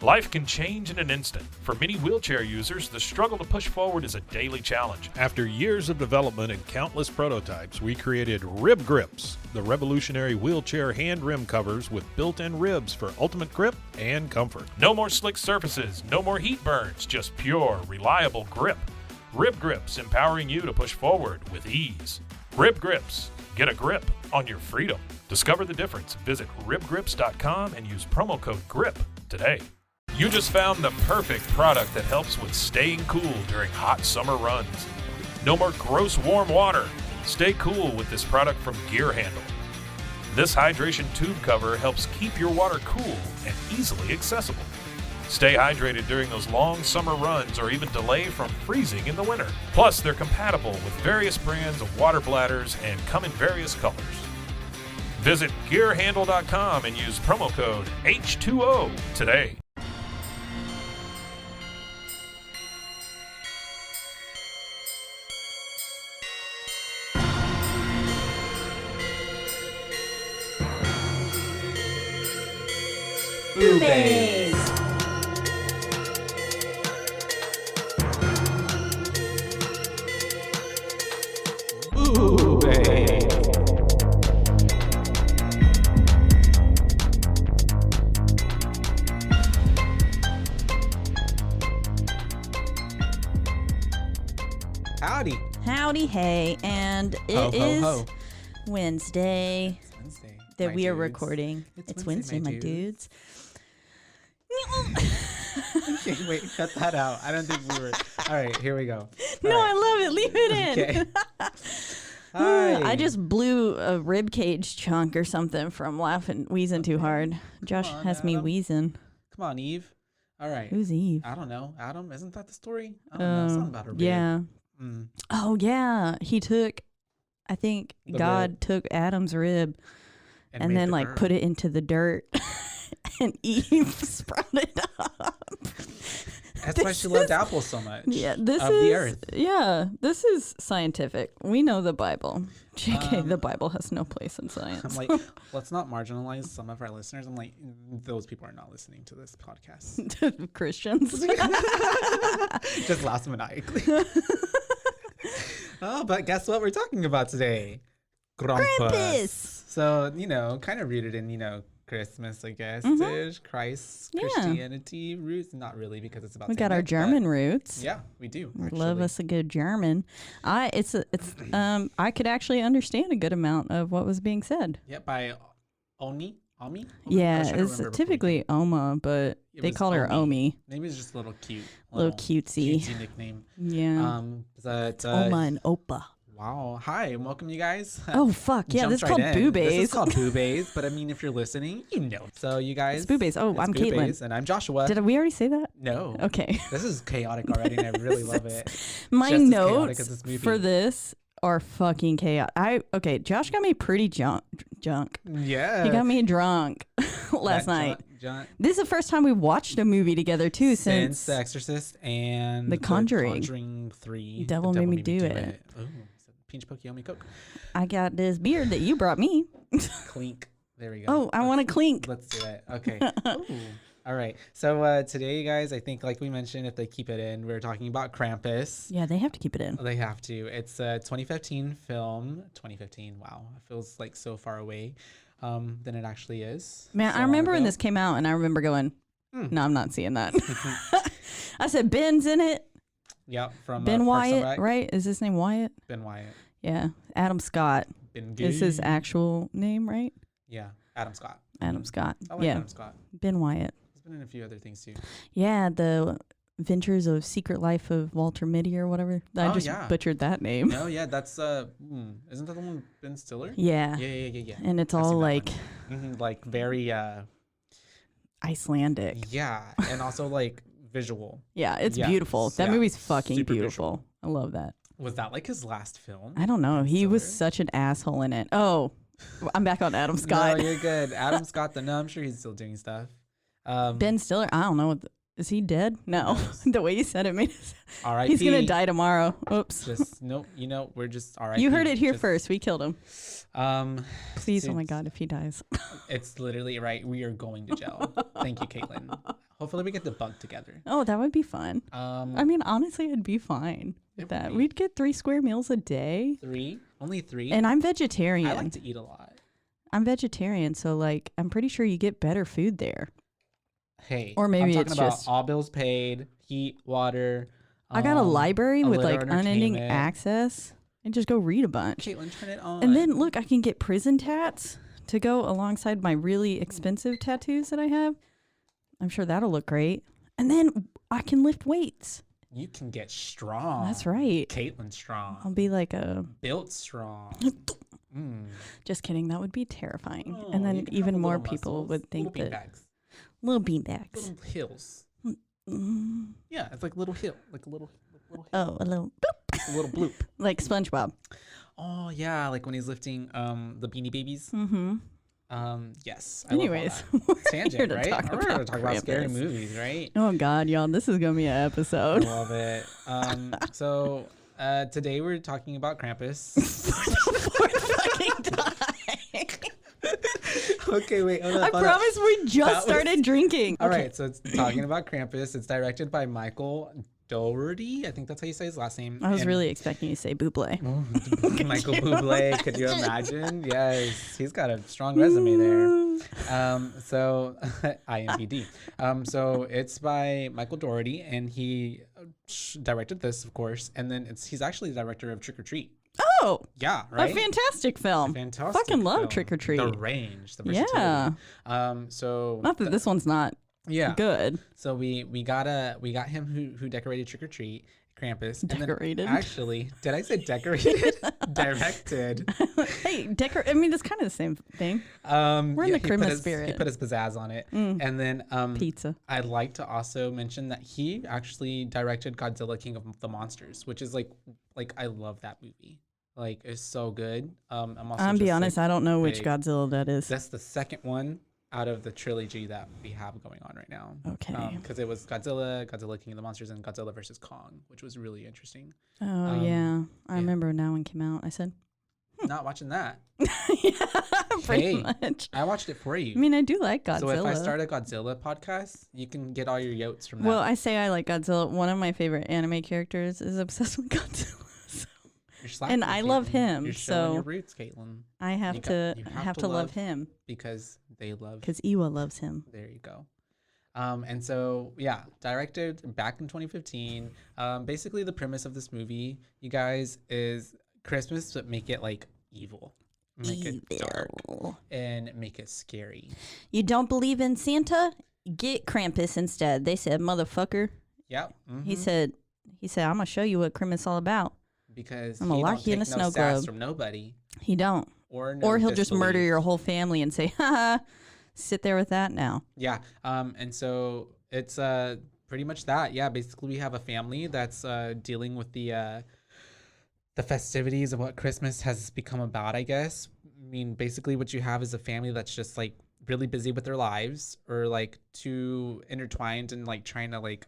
Life can change in an instant. For many wheelchair users, the struggle to push forward is a daily challenge. After years of development and countless prototypes, we created Rib Grips, the revolutionary wheelchair hand rim covers with built-in ribs for ultimate grip and comfort. No more slick surfaces, no more heat burns, just pure, reliable grip. Rib Grips, empowering you to push forward with ease. Rib Grips, get a grip on your freedom. Discover the difference. Visit ribgrips.com and use promo code GRIP today. You just found the perfect product that helps with staying cool during hot summer runs. No more gross warm water. Stay cool with this product from Gear Handle. This hydration tube cover helps keep your water cool and easily accessible. Stay hydrated during those long summer runs or even delay from freezing in the winter. Plus, they're compatible with various brands of water bladders and come in various colors. Visit gearhandle.com and use promo code H2O today. BooBaes. BooBaes. Howdy. Howdy, hey, and it is Wednesday that we are recording. It's Wednesday, my dudes. Okay, wait, cut that out. I don't think we were. All right, here we go. No, I love it. Leave it in. Okay. Hi. I just blew a rib cage chunk or something from wheezing too hard. Josh has me wheezing. Come on, Eve. All right. Who's Eve? I don't know. Adam, isn't that the story? I don't know. Something about her rib. Yeah. Oh, yeah. I think God took Adam's rib and then like put it into the dirt and Eve sprouted up. That's why she loved apples so much. Yeah, the earth. Yeah, this is scientific. We know the Bible. JK, the Bible has no place in science. I'm like, let's not marginalize some of our listeners. I'm like, those people are not listening to this podcast. Christians. Just laugh maniacally. Oh, but guess what we're talking about today? Krampus. So, kind of rooted in, Christmas, I guess, ish, Christianity roots. Not really, because it's about. We got our German roots. Yeah, we do. We love us a good German. I could actually understand a good amount of what was being said. Yeah, by Ami. Yeah, it's typically Oma, but they call her Omi. Maybe it's just a little cute, little cutesy nickname. Yeah. But Oma and Opa. Wow. Hi, and welcome you guys. Oh, fuck. Yeah, this is called BooBaes. This is called BooBaes, but I mean, if you're listening, you know. So you guys. It's BooBaes. Oh, I'm Caitlin. And I'm Joshua. Did we already say that? No. Okay. This is chaotic already, and I really love it. My notes for this are fucking chaotic. Josh got me pretty junk. Yeah. He got me drunk last night. This is the first time we watched a movie together too since The Exorcist and The Conjuring. The Conjuring 3. Devil Made Me Do It. Oh, Peach Pokey Coke. I got this beard that you brought me. Clink. There we go. Oh, I want to clink. Let's do it. Okay. Ooh. All right. So today, guys, I think like we mentioned, if they keep it in, we're talking about Krampus. Yeah, they have to keep it in. They have to. It's a 2015 film. 2015. Wow. It feels like so far away than it actually is. Man, I remember when this came out and I remember going, no, I'm not seeing that. I said, Ben's in it. Yeah, from Ben Wyatt, right? Is his name Wyatt? Ben Wyatt. Yeah. Adam Scott is his actual name, right? Yeah, Adam Scott. Adam Scott. I like Adam Scott. Ben Wyatt. He's been in a few other things too. Yeah, the Adventures of Secret Life of Walter Mitty or whatever. I just butchered that name. No, yeah, that's isn't that the one with Ben Stiller? Yeah. Yeah. And it's all like like very Icelandic. Yeah, and also like visual. Yeah, it's beautiful. That movie's fucking beautiful. Visual. I love that. Was that like his last film? I don't know. He was such an asshole in it. Oh, I'm back on Adam Scott. No, you're good. Adam Scott, I'm sure he's still doing stuff. Ben Stiller, I don't know. Is he dead? No. The way you said it made it. R.I.P. He's gonna die tomorrow. Oops. Just nope. We're just R.I.P. You heard it here first. We killed him. Please, dude, oh my God, if he dies. It's literally right. We are going to jail. Thank you, Caitlin. Hopefully we get the bunk together. Oh, that would be fun. I mean, honestly, I'd be fine with that. We'd get 3 square meals a day. 3? Only 3? And I'm vegetarian. I like to eat a lot. I'm vegetarian, so like I'm pretty sure you get better food there. Hey, or maybe I'm it's talking about just all bills paid, heat, water. I got a library with like little unending entertainment. access and just go read a bunch. Caitlin, turn it on. And then look, I can get prison tats to go alongside my really expensive tattoos that I have. I'm sure that'll look great. And then I can lift weights. You can get strong. That's right. Caitlin strong. I'll be like a built strong. Just kidding. That would be terrifying. Oh, and you then can even have more little people muscles, would think little that beanbags. little beanbags. Little hills. Mm. Yeah, it's like little hill, like a little hill. Oh, a little bloop. A little bloop. Like SpongeBob. Oh yeah, like when he's lifting the Beanie Babies. Mm-hmm. Yes. Anyways, we're here to to right? talk We're here to about talk about scary Krampus. movies, right? Oh God, y'all, this is gonna be an I episode. love it. So today we're talking about Krampus. Fucking time. Okay, wait. Hold up, I hold up. promise we That just was- started drinking. All Okay. right, so it's talking about Krampus. It's directed by Michael Dougherty. I think that's how you say his last name. I was And- really expecting you to say Buble. Michael Bublé. Could you imagine? Yes, he's got a strong resume there. So IMDb. So it's by Michael Dougherty, and he directed this, of course. And then he's actually the director of Trick or Treat. Oh, Yeah, right. a fantastic film. Fantastic. Fucking love film. Trick or Treat. The range, the Yeah. versatility. So Not that this one's not yeah. good. So we got him who decorated Trick or Treat, Krampus. And then Decorated? actually, did I say decorated? Directed. Hey, I mean, it's kind of the same thing. We're in the he put Christmas his- spirit. He put his pizzazz on it. And then Pizza. I'd like to also mention that he actually directed Godzilla King of the Monsters, which is like I love that movie. Like, it's so good. I'm also I'm be just, honest, like, I don't know which big- Godzilla that is. That's the second one out of the trilogy that we have going on right now. Okay. Because it was Godzilla King of the Monsters, and Godzilla versus Kong, which was really interesting. Oh yeah, I remember when that one came out. I said, Not watching that. yeah, pretty Hey, much. I watched it for you. I mean, I do like Godzilla. So if I start a Godzilla podcast, you can get all your yotes from that. Well, I say I like Godzilla. One of my favorite anime characters is obsessed with Godzilla. So You're slacking, and I love Caitlin. him, You're showing so your roots, Caitlin, I have You to have to love love- him because they love. because Iwa loves him. There you go. And so, yeah, directed back in 2015. Basically, the premise of this movie, you guys, is Christmas, but make it like evil. Make it dark and make it scary. You don't believe in Santa? Get Krampus instead. They said, motherfucker. Yep. He said, I'm gonna show you what Christmas all about. Because I'm gonna he lock don't you in take a no snow sass globe. from nobody, He don't. or no Or he'll just murder disbelief. your whole family and say, ha, sit there with that now. Yeah. And so it's pretty much that. Yeah. Basically, we have a family that's dealing with the festivities of what Christmas has become about, I guess. I mean, basically, what you have is a family that's just like really busy with their lives, or like too intertwined and like trying to like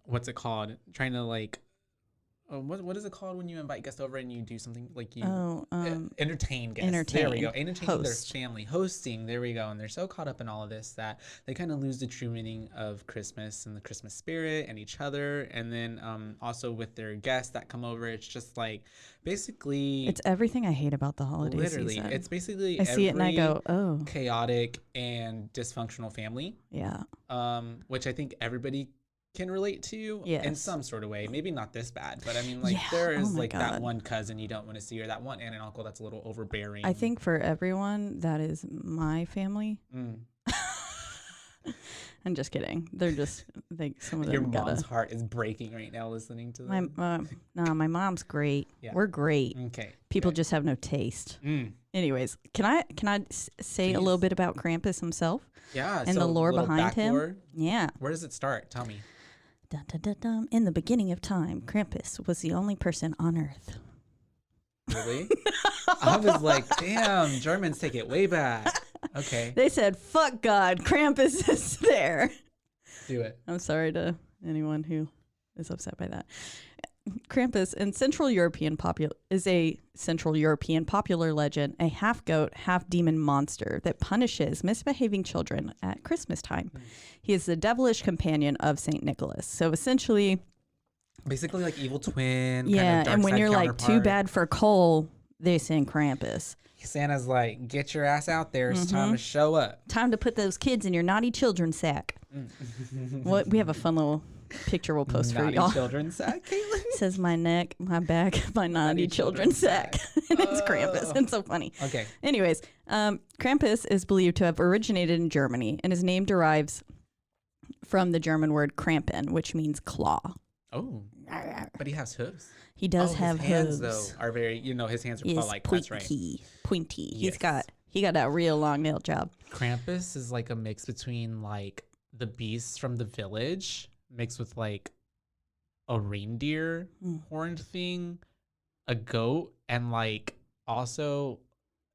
what's it called? Trying to like what is it called when you invite guests over and you do something like you entertain guests? There we go. Entertain. Entertaining their Host. family, hosting. There we go. And they're so caught up in all of this that they kind of lose the true meaning of Christmas and the Christmas spirit and each other. And then also with their guests that come over, it's just like basically It's everything I hate about the holiday literally season. it's basically I see it and I every go, oh, chaotic and dysfunctional family, yeah. which I think everybody can relate to in Yes. some sort of way. Maybe not this bad, but I mean, like Yeah. there Oh is my like that God. one cousin you don't want to see, or that one aunt and uncle that's a little overbearing. I think for everyone, that is my family. Mm. I'm just kidding. They're just, some of them Your gotta. mom's heart is breaking right now listening to My them. no, my mom's great. Yeah. We're great. Okay. People good. just have no taste. Mm. Anyways, can I say a little Please. bit about Krampus himself Yeah. and so the lore little behind back him? lore. Yeah. Where does it start? Tell me. Dun, dun, dun, dun. In the beginning of time, Krampus was the only person on Earth. Really? I was like, damn, Germans take it way back. Okay. They said, "Fuck God, Krampus is there." Do it. I'm sorry to anyone who is upset by that. Krampus is a Central European popular legend, a half goat, half demon monster that punishes misbehaving children at Christmas time. He is the devilish companion of Saint Nicholas. So essentially, basically like evil twin. Yeah, kind of dark and when side you're like too counterpart. bad for coal, they send Krampus. Santa's like, get your ass out there. It's time to show up. Time to put those kids in your naughty children's sack. What we have a fun little picture we'll post for Naughty y'all. children's sack, Caitlin. It says my neck, my back, my naughty children's sack. And it's Krampus. It's so funny. Okay. Anyways, Krampus is believed to have originated in Germany, and his name derives from the German word Krampen, which means claw. Oh, but he has hooves. He does have his hands, hooves. though, are very, his hands are He is like that's right. pointy. Yes. He got that real long nail job. Krampus is like a mix between like the beasts from the village mixed with like a reindeer horned thing, a goat, and like also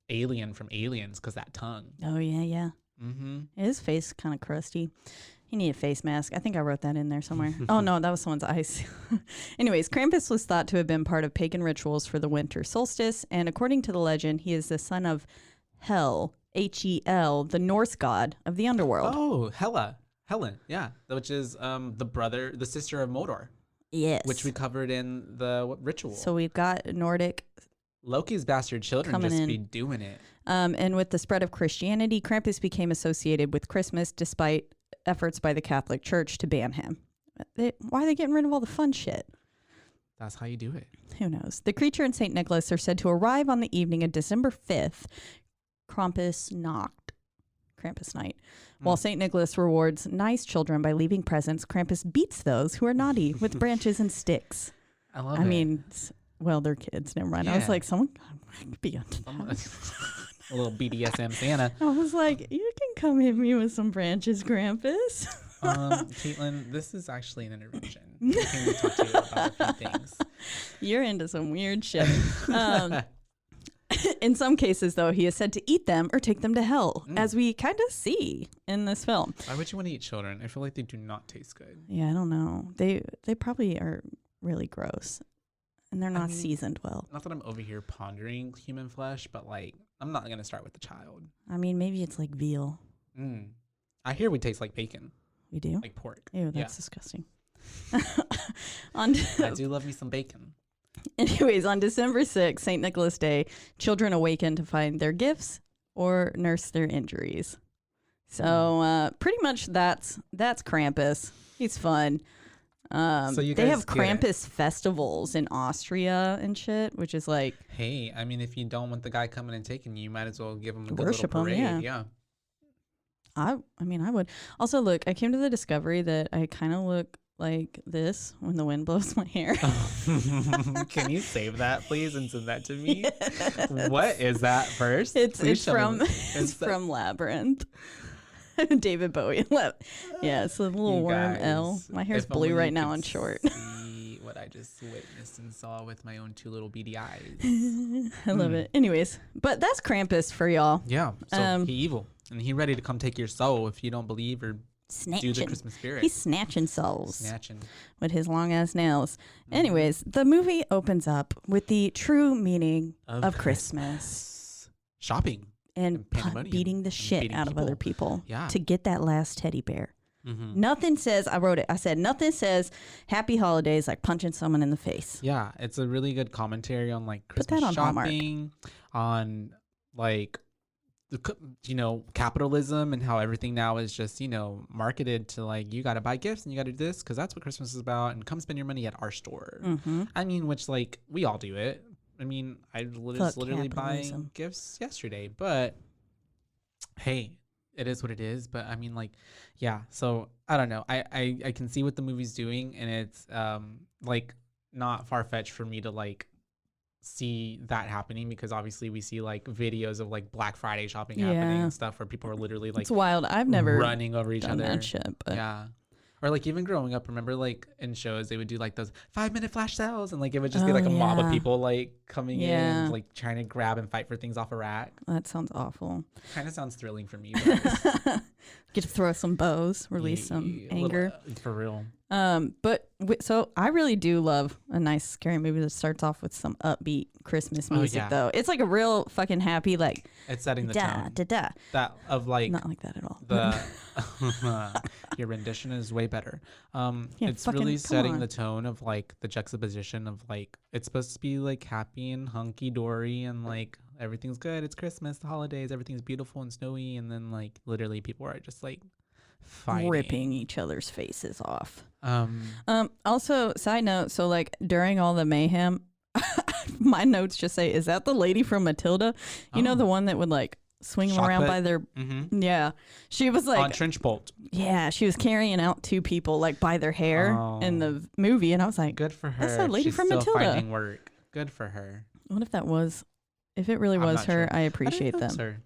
alien from Aliens because that tongue. Oh yeah. Mm-hmm. His face kind of crusty. He needed a face mask. I think I wrote that in there somewhere. Oh no, that was someone's eyes. Anyways, Krampus was thought to have been part of pagan rituals for the winter solstice, and according to the legend, he is the son of Hel, Hel, the Norse god of the underworld. Oh, Helen, yeah, which is the sister of Mordor. Yes. Which we covered in the ritual. So we've got Nordic. Loki's bastard children coming just in. be doing it. And with the spread of Christianity, Krampus became associated with Christmas despite efforts by the Catholic Church to ban him. Why are they getting rid of all the fun shit? That's how you do it. Who knows? The creature and St. Nicholas are said to arrive on the evening of December 5th, Krampus night. While St. Nicholas rewards nice children by leaving presents, Krampus beats those who are naughty with branches and sticks. I love it. I mean, well, they're kids. Never mind. I was Yeah. like, someone be on A little BDSM Santa. I was like, you can come hit me with some branches, Krampus. Caitlin, this is actually an intervention. Can we talk to you about a few things? You're into some weird shit. In some cases, though, he is said to eat them or take them to hell, as we kind of see in this film. Why would you want to eat children? I feel like they do not taste good. Yeah, I don't know. They probably are really gross, and they're not seasoned well. Not that I'm over here pondering human flesh, but like, I'm not going to start with the child. I mean, maybe it's like veal. I hear we taste like bacon, We do? like pork. Ew, that's Yeah. disgusting. I do love me some bacon. Anyways, on December 6th, St. Nicholas Day, children awaken to find their gifts or nurse their injuries. So pretty much that's Krampus. He's fun. So you they guys have get it. Krampus festivals in Austria and shit, which is like, Hey, I mean, if you don't want the guy coming and taking you, might as well give him a good Worship little him, parade. yeah. I mean, I would. Also, look, I came to the discovery that I kind of look like this when the wind blows my hair. Can you save that, please, and send that to me? What is that first? It's Please show from me. it's from Labyrinth. David Bowie. Yeah, it's a little You worm guys, L. My hair's if blue only right you now could on short. See what I just witnessed and saw with my own two little beady eyes. I love it. Anyways, but that's Krampus for y'all. Yeah, so he evil, and he ready to come take your soul if you don't believe or do the Snatching. Christmas spirit. He's snatching souls Snatching. with his long ass nails. Anyways, the movie opens up with the true meaning of Christmas. Shopping. And pandemonium. beating the And shit beating out of other people Yeah. to get that last teddy bear. Mm-hmm. Nothing says, I wrote it, I said, nothing says happy holidays like punching someone in the face. Yeah, it's a really good commentary on like Put Christmas that on Hallmark. shopping, on like capitalism and how everything now is just marketed to like you got to buy gifts and you got to do this because that's what Christmas is about and come spend your money at our store. I mean, which like we all do it. I mean, I was literally buying capitalism. gifts yesterday, but hey, it is what it is. But I mean, like, yeah. So I don't know. I can see what the movie's doing, and it's like not far fetched for me to like see that happening because obviously we see like videos of like Black Friday shopping happening and stuff where people are literally like It's wild. I've never running over each done other. that shit. But Yeah. Or like even growing up, remember like in shows they would do like those 5-minute flash sales and like it would just be like a mob of yeah. people like coming Yeah. in like trying to grab and fight for things off a rack. that sounds awful. Kind of sounds thrilling for me. But Get to throw some bows, release some anger. For real. So I really do love a nice scary movie that starts off with some upbeat Christmas music, though. It's like a real fucking happy, like, it's setting the tone. Da. That of like not like that at all. The your rendition is way better. It's really setting the tone of like the juxtaposition of like it's supposed to be like happy and hunky dory and like everything's good. It's Christmas, the holidays, everything's beautiful and snowy, and then like literally people are just like fighting. Ripping each other's faces off. Also, side note, so like during all the mayhem, my notes just say, is that the lady from Matilda? You know, the one that would like swing them around by their yeah. She was like on trench bolt. Yeah, she was carrying out two people like by their hair in the movie, and I was like, good for her. That's that lady She's from still Matilda. Finding work. Good for her. What if that was? If it really was her, I appreciate them. Her.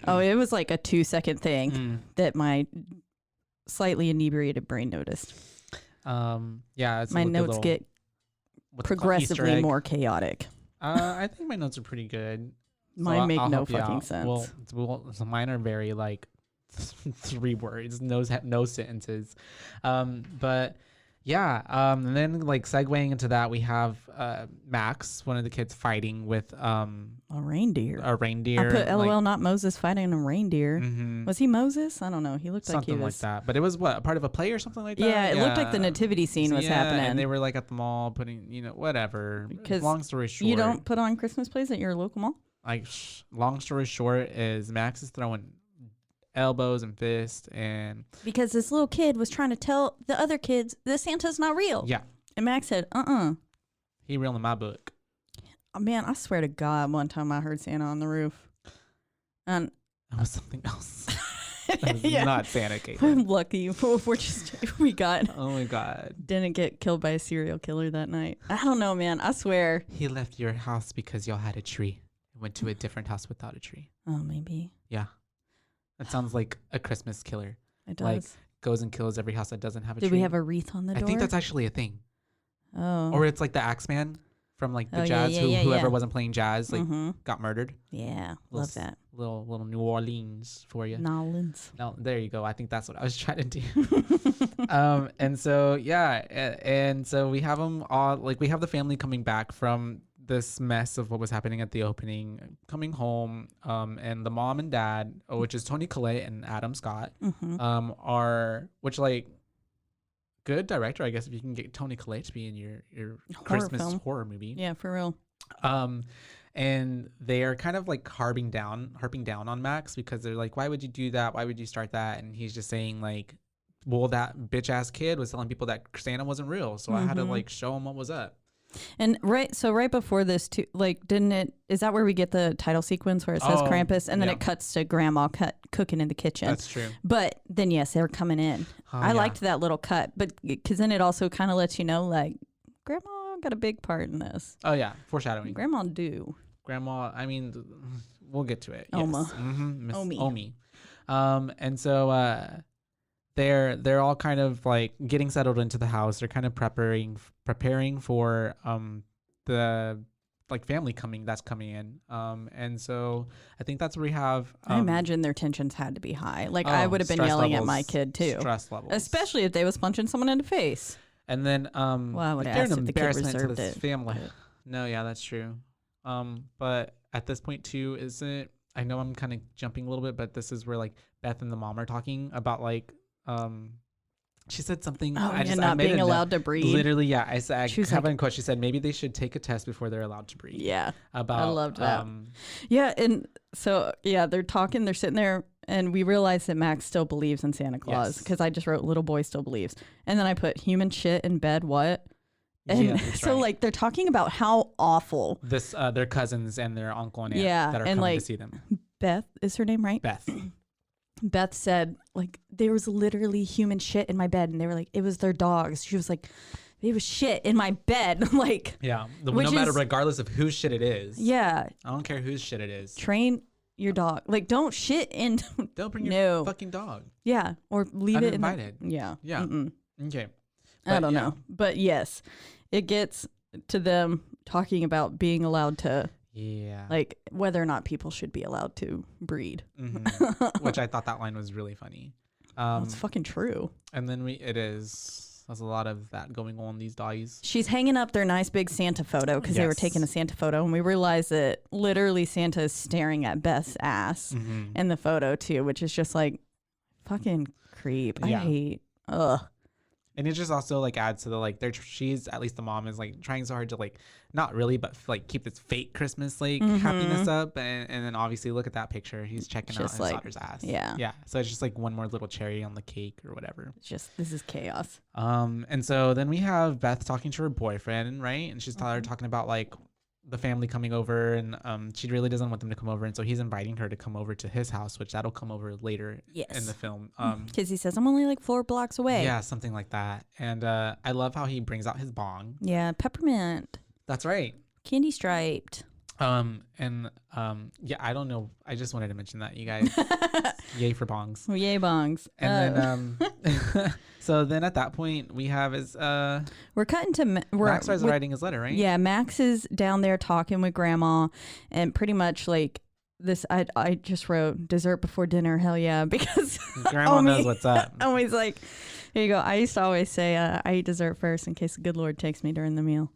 Oh, it was like a 2-second thing that my slightly inebriated brain noticed. Yeah, it's my notes get progressively more chaotic. I think my notes are pretty good. Mine make no fucking sense. So mine are very like 3 words, no sentences. But yeah, and then like segueing into that, we have Max, one of the kids, fighting with a reindeer. A reindeer. I put LOL, not Moses fighting a reindeer. Was he Moses? I don't know. He looked something like he was like that. But it was what, a part of a play or something like that. Yeah, it looked like the nativity scene was happening. And they were like at the mall putting, whatever. Because long story short, you don't put on Christmas plays at your local mall. Like, long story short is Max is throwing elbows and fists, and because this little kid was trying to tell the other kids that Santa's not real. Yeah. And Max said, he real in my book. Oh, man, I swear to God, one time I heard Santa on the roof. And that was something else. That was not Santa Caitlin. I'm lucky. We got. Oh my God. Didn't get killed by a serial killer that night. I don't know, man. I swear. He left your house because y'all had a tree. Went to a different house without a tree. Oh, maybe. Yeah. That sounds like a Christmas killer. It does. Like, goes and kills every house that doesn't have a tree. Did we have a wreath on the door? I think that's actually a thing. Oh. Or it's like the Axeman from like the jazz, whoever wasn't playing jazz, like got murdered. Yeah, love that. Little New Orleans for you. Nolans. No, there you go. I think that's what I was trying to do. And so, yeah. And so we have them all, like we have the family coming back from this mess of what was happening at the opening, coming home, and the mom and dad, which is Toni Collette and Adam Scott, are, which like good director, I guess, if you can get Toni Collette to be in your Christmas horror movie. Yeah, for real. And they are kind of like harping down on Max because they're like, why would you do that? Why would you start that? And he's just saying like, well, that bitch ass kid was telling people that Santa wasn't real, so I had to like show him what was up. And right before this too, like, is that where we get the title sequence where it says Krampus and then it cuts to grandma cooking in the kitchen? That's true. But then yes, they're coming in. I liked that little cut, but because then it also kind of lets you know like grandma got a big part in this. Oh yeah, foreshadowing. Grandma, I mean, we'll get to it. Oma. Yes. Miss Omi. And so they're all kind of like getting settled into the house. They're kind of preparing for the like family that's coming in. And so I think that's where we have I imagine their tensions had to be high. Like I would have been yelling at my kid too. Stress levels. Especially if they was punching someone in the face. And then well, I would ask if the kid reserved it. Family. No, yeah, that's true. But at this point too, I know I'm kind of jumping a little bit, but this is where like Beth and the mom are talking about like she said something. Not being allowed to breed. Literally, yeah. I said, I have in quote. She said maybe they should take a test before they're allowed to breed. Yeah, I loved that. Yeah, and so they're talking. They're sitting there, and we realize that Max still believes in Santa Claus because I just wrote little boy still believes, and then I put human shit in bed. What? And so like they're talking about how awful this their cousins and their uncle and aunt that are coming like, to see them. Beth is her name, right? Beth said, like, there was literally human shit in my bed. And they were like, it was their dogs. She was like, there was shit in my bed. Like, yeah. No matter, regardless of whose shit it is. Yeah. I don't care whose shit it is. Train your dog. Like, don't shit in. Don't bring your fucking dog. Yeah. Or leave it uninvited. Yeah. Okay. But, I don't know. But yes, it gets to them talking about being allowed to. Yeah. Like whether or not people should be allowed to breed. Which I thought that line was really funny. That's fucking true. And then there's a lot of that going on these days. She's hanging up their nice big Santa photo because they were taking a Santa photo, and we realized that literally Santa is staring at Beth's ass in the photo too, which is just like fucking creep. I hate. Ugh. And it just also like adds to the like she's at least the mom is like trying so hard to like not really but like keep this fake Christmas like happiness up, and then obviously look at that picture, he's checking out his daughter's ass. Yeah, so it's just like one more little cherry on the cake or whatever. It's just this is chaos. And so then we have Beth talking to her boyfriend, right, and she's talking about like the family coming over, and she really doesn't want them to come over, and so he's inviting her to come over to his house, which that'll come over later in the film. Because he says, I'm only like 4 blocks away. Yeah, something like that. And I love how he brings out his bong. Yeah, peppermint. That's right. Candy striped. Yeah, I don't know. I just wanted to mention that, you guys. Yay for bongs. Well, yay bongs. And then so then at that point we have we're cutting to Max starts writing his letter, right? Yeah, Max is down there talking with Grandma, and pretty much like this. I just wrote dessert before dinner. Hell yeah, because Grandma knows what's up. Always like, here you go. I used to always say I eat dessert first in case the good Lord takes me during the meal.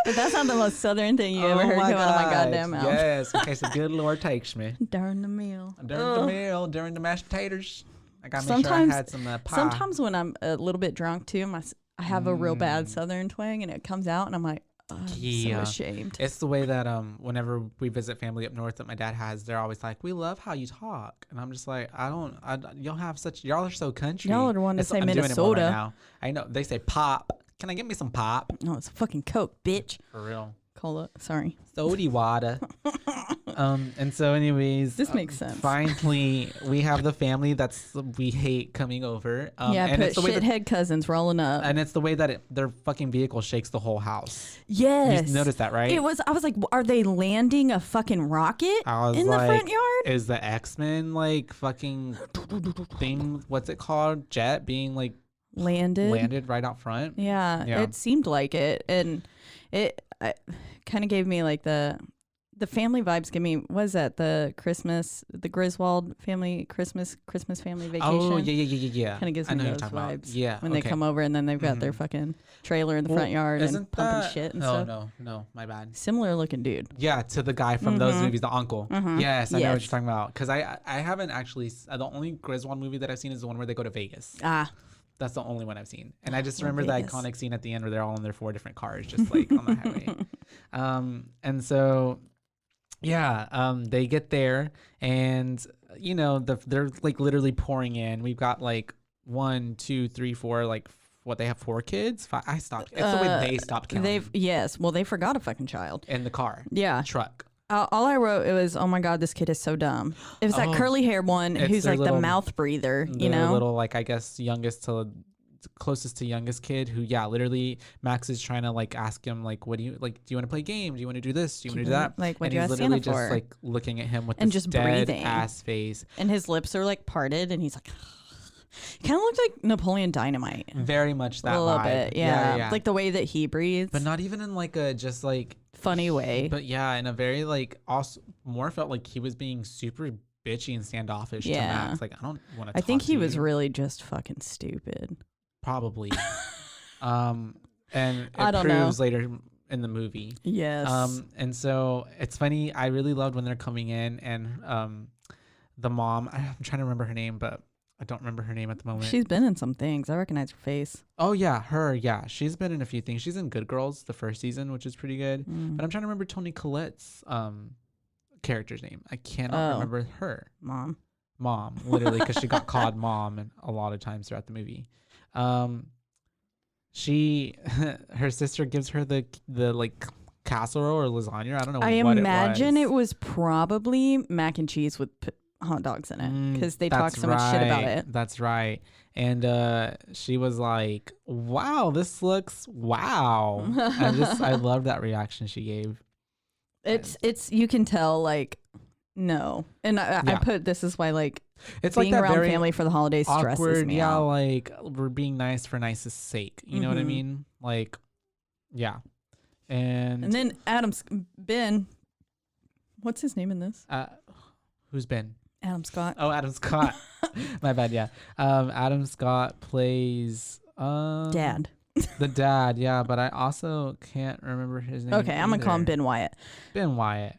But that's not the most southern thing you ever heard come out of my goddamn mouth. Yes, in case the good Lord takes me during the meal. During the mashed potatoes. I gotta make sure I had some pie. Sometimes when I'm a little bit drunk too, I have a real bad southern twang, and it comes out, and I'm like, oh, I'm so ashamed. It's the way that whenever we visit family up north that my dad has, they're always like, we love how you talk, and I'm just like, y'all are so country. Y'all are the one to say I'm Minnesota. Doing it more right now. I know they say pop. Can I get me some pop? No, it's fucking Coke, bitch. For real. Cola. Sorry. Sody water. And so anyways, this makes sense. Finally, we have the family we hate coming over. And it's the shithead cousins rolling up. And it's the way that their fucking vehicle shakes the whole house. Yes. You noticed that, right? I was like, are they landing a fucking rocket in the front yard? Is the X-Men like fucking thing, what's it called? Jet being like landed right out front? Yeah, it seemed like it. And it kind of gave me like the family vibes. Was that the Griswold family Christmas family vacation? Oh yeah. Kind of gives me those vibes. Yeah, when they come over and then they've got their fucking trailer in the front yard and pumping shit and stuff. No, my bad. Similar looking dude. Yeah, to the guy from those movies, the uncle. Yes, I know what you're talking about. Because I haven't actually. The only Griswold movie that I've seen is the one where they go to Vegas. That's the only one I've seen. And I just remember the iconic scene at the end where they're all in their 4 different cars, just like on the highway. And so, they get there, and, they're like literally pouring in. We've got like 1, 2, 3, 4, like they have 4 kids? 5. I stopped. It's the way they stopped counting. They forgot a fucking child. In the car. Yeah. Truck. All I wrote, it was, oh my God, this kid is so dumb. It was that curly haired one who's like the mouth breather, little, like, I guess, closest to youngest kid who, literally Max is trying to like ask him, like, what do you like? Do you want to play game? Do you want to do this? Do you want to do that? Like, what and do you he's ask literally Santa just for? like looking at him with and this just dead breathing ass face. And his lips are like parted, and he's like, kind of looks like Napoleon Dynamite. Very much that a little vibe. bit, yeah. Like the way that he breathes, but not even in like a just like funny way. But in a very like also more felt like he was being super bitchy and standoffish to Max. Like, I don't want to. I think he was really just fucking stupid. Probably. And it proves later in the movie. Yes. And so it's funny. I really loved when they're coming in, and the mom. I'm trying to remember her name, but I don't remember her name at the moment. She's been in some things. I recognize her face. Oh yeah, her. Yeah, she's been in a few things. She's in Good Girls, the first season, which is pretty good. But I'm trying to remember Toni Collette's character's name. I cannot remember her. Mom, literally, because she got called mom and a lot of times throughout the movie. Her sister gives her the like casserole or lasagna. I don't know. I imagine it was probably mac and cheese with hot dogs in it, because they talk so much shit about it. That's right. And she was like, wow, this looks wow. I love that reaction she gave. It's you can tell, like, no. And I put, this is why, like, it's being like that around very family for the holidays stresses awkward, me out. like we're being nice for nice's sake. You know what I mean? Like, yeah. And then Ben, what's his name in this? Who's Ben? Adam Scott. Oh, Adam Scott. My bad. Yeah. Adam Scott plays Dad. the dad. Yeah, but I also can't remember his name. Okay, I'm gonna call him either. Ben Wyatt. Ben Wyatt.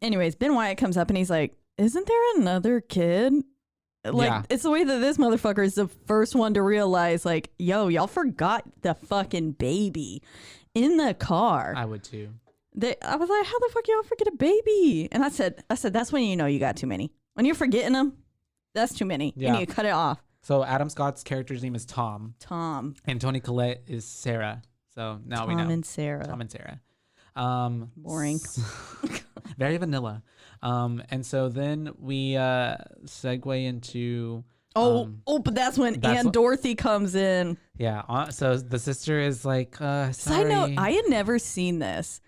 Anyways, Ben Wyatt comes up and he's like, "Isn't there another kid?" Like, Yeah. it's the way that this motherfucker is the first one to realize, like, yo, y'all forgot the fucking baby in the car. I would too. I was like, how the fuck y'all forget a baby? And I said, that's when you know you got too many. When you're forgetting them, that's too many. Yeah. You need to cut it off. So Adam Scott's character's name is Tom, Tom. and Toni Collette is Sarah. So now we know. Tom and Sarah. Tom and Sarah. Boring. Very vanilla. And so then we segue into. But that's when Aunt Dorothy comes in. Yeah. So the sister is like, sorry. Side note, I had never seen this.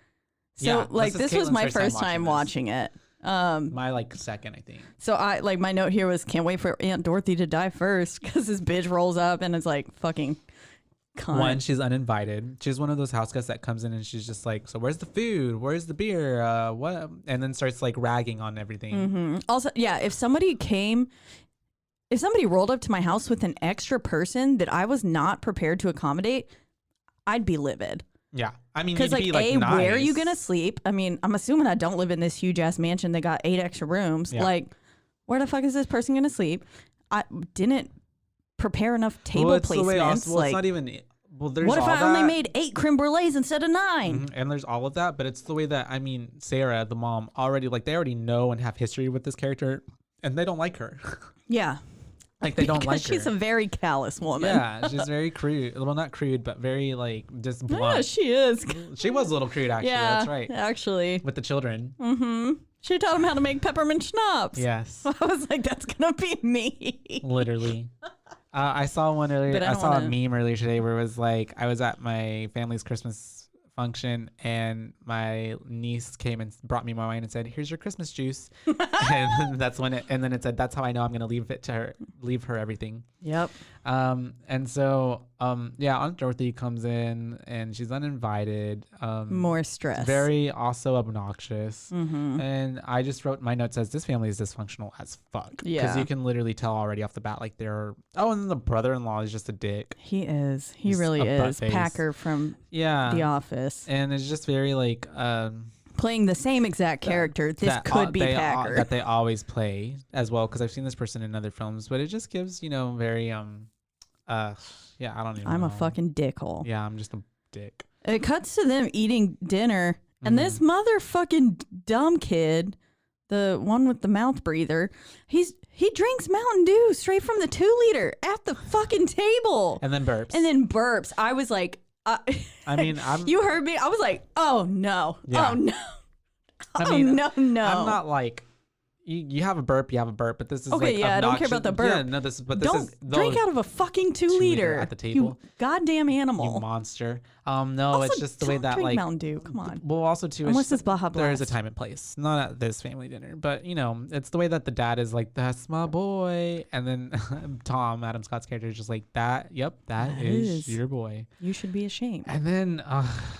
So Yeah, like this is this was Caitlin's my first time first time watching it. My like second, I think. So I like my note here was can't wait for Aunt Dorothy to die first because this bitch rolls up and it's like fucking cunt. One, she's uninvited. She's one of those house guests that comes in and she's just like, so where's the food? Where's the beer? What? And then starts like ragging on everything. Mm-hmm. Also, yeah, if somebody rolled up to my house with an extra person that I was not prepared to accommodate, I'd be livid. Yeah. I mean, Because you'd be like, nice. where are you gonna sleep? I mean, I'm assuming I don't live in this huge ass mansion that got 8 extra rooms. Yeah. Like, where the fuck is this person gonna sleep? I didn't prepare enough table Well, it's the placements. way also, like, it's not even. Well, there's what if all I only that. made 8 creme brulees instead of 9? Mhm, and there's all of that, but it's the way that, I mean, Sarah, the mom, they already know and have history with this character, and they don't like her. Yeah. Like, they don't Because like her. she's a very callous woman. Yeah, she's very crude. Well, not crude, but very, like, just Yeah, blunt. she is. She was a little crude, actually. Yeah, That's right. actually. With the children. Mm-hmm. She taught him how to make peppermint schnapps. Yes. I was like, that's gonna be me. Literally. I saw one earlier. But I I don't saw wanna- a meme earlier today where it was like, I was at my family's Christmas function and my niece came and brought me my wine and said, "Here's your Christmas juice." And that's when and then it said, "That's how I know I'm gonna leave her everything." Yep. And so Aunt Dorothy comes in and she's uninvited. More stress. Very also obnoxious. Mm-hmm. And I just wrote, my note says, this family is dysfunctional as fuck. Yeah. Because you can literally tell already off the bat, like and then the brother-in-law is just a dick. He is. He He's really a is. buttface. Packer from Yeah. The Office. And it's just very like Playing the same exact character. This could be Packer. that they always play as well, because I've seen this person in other films, but it just gives, very I don't even I'm know. a fucking dickhole. Yeah, I'm just a dick. It cuts to them eating dinner, and this motherfucking dumb kid, the one with the mouth breather, he drinks Mountain Dew straight from the 2-liter at the fucking table. And then burps. I was like, I mean, you heard me. I was like, oh no. Yeah. Oh no. I mean, no. I'm not like, you have a burp, but this is Okay, like yeah, I don't care about the burp. Yeah, no, this Don't is drink out of a fucking 2-liter at the table. You goddamn You animal. monster. No, Also, it's just the way don't that drink like Mountain Dew. Come on. Well, also too, Unless it's it's Baja there is a Blast. time and place, not at this family dinner, but it's the way that the dad is like, that's my boy, and then Adam Scott's character is just like, that is your boy, You should be ashamed. and then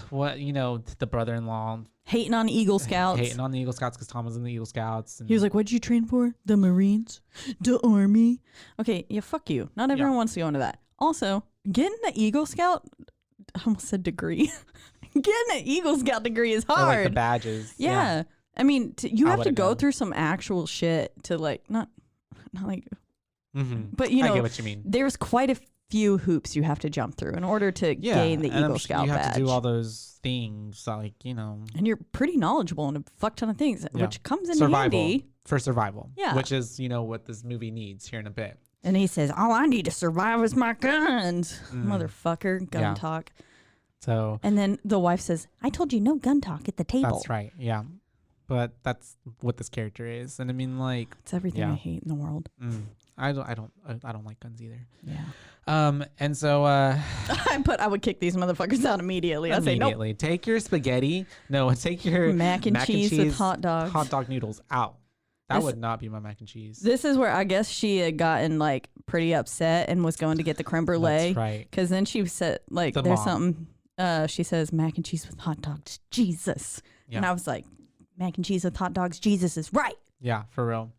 the brother-in-law Hating on Eagle Scouts. hating on the Eagle Scouts because Tom was in the Eagle Scouts, and He was like, what'd you train for? The Marines? The Army? Okay, yeah, fuck you. Not everyone wants to go into that. Also, getting an Eagle Scout, I almost said degree. Getting an Eagle Scout degree is or, hard. like the badges. Yeah. I mean, you I have to would've go known. through some actual shit to like, not like, Mm-hmm. but I get what you mean. there's quite a few hoops you have to jump through in order to gain the and I'm Eagle sure Scout you have badge. to do all those things, like And you're pretty knowledgeable in a fuck ton of things, Yeah. which comes in survival handy. for survival. Yeah. which is what this movie needs here in a bit. And he says, all I need to survive is my guns. Motherfucker, gun Yeah. talk. So And then the wife says, I told you no gun talk at the table. that's right. Yeah, but that's what this character is, and I mean, like, It's everything Yeah. I hate in the world. I don't like guns either. Yeah. And so I would kick these motherfuckers out immediately. I'd say, nope. immediately take your spaghetti. No, take your Mac and cheese with hot dogs. hot dog noodles out. That This- would not be my mac and cheese. This is where I guess she had gotten like pretty upset and was going to get the creme brulee. That's right. Because then she said, like, The there's mom. something, she says, mac and cheese with hot dogs. Jesus. Yeah. And I was like, mac and cheese with hot dogs. Jesus is right. Yeah, for real.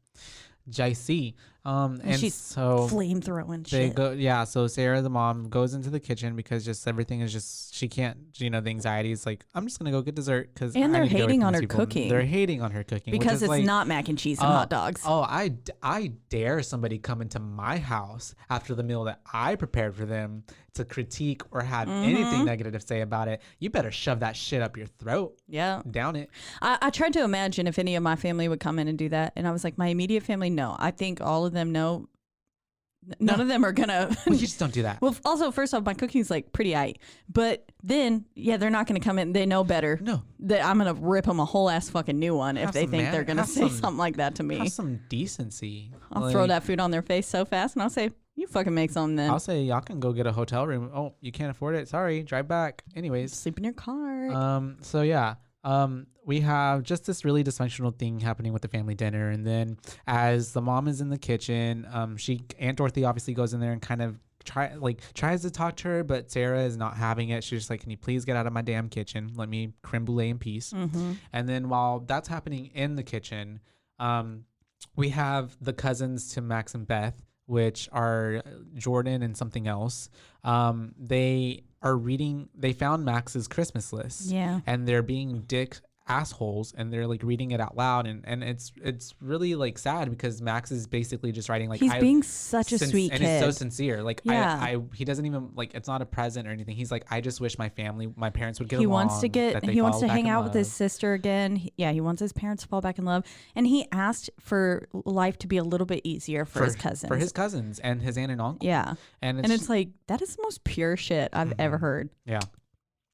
JC. And she's so flamethrowing they shit. go, so Sarah, the mom, goes into the kitchen because just everything is just, she can't, the anxiety is like, I'm just going to go get dessert because And they're hating on her cooking. They're hating on her cooking. Because it's not mac and cheese and hot dogs. Oh, I dare somebody come into my house after the meal that I prepared for them to critique or have anything negative to say about it. You better shove that shit up your throat. Yeah. Down it. I tried to imagine if any of my family would come in and do that. And I was like, my immediate family, no. I think all of them know. None of them are gonna. Well, you just don't do that. Well, also, first off, my cooking's like pretty aight. But then, they're not gonna come in. They know better. No. That I'm gonna rip them a whole ass fucking new one if they think they're gonna say something like that to me. Have some decency. I'll throw that food on their face so fast, and I'll say, "You fucking make something." Then I'll say, y'all can go get a hotel room. Oh, you can't afford it. Sorry, drive back. Anyways, sleep in your car. So yeah. We have just this really dysfunctional thing happening with the family dinner, and then as the mom is in the kitchen, Aunt Dorothy obviously goes in there and kind of tries to talk to her, but Sarah is not having it. She's just like, "Can you please get out of my damn kitchen? Let me creme brulee in peace." And then while that's happening in the kitchen, we have the cousins to Max and Beth, which are Jordan and something else. They found Max's Christmas list. Yeah. And they're being dick assholes, and they're like reading it out loud, and it's really like sad because Max is basically just writing like, he's being such a sweet and kid. he's so sincere. Like, yeah. He doesn't even like, it's not a present or anything. He's like, I just wish my parents would get he along. He wants to hang out with his sister again. He wants his parents to fall back in love, and he asked for life to be a little bit easier for his cousins and his aunt and uncle. Yeah. And it's like, that is the most pure shit I've ever heard. Yeah.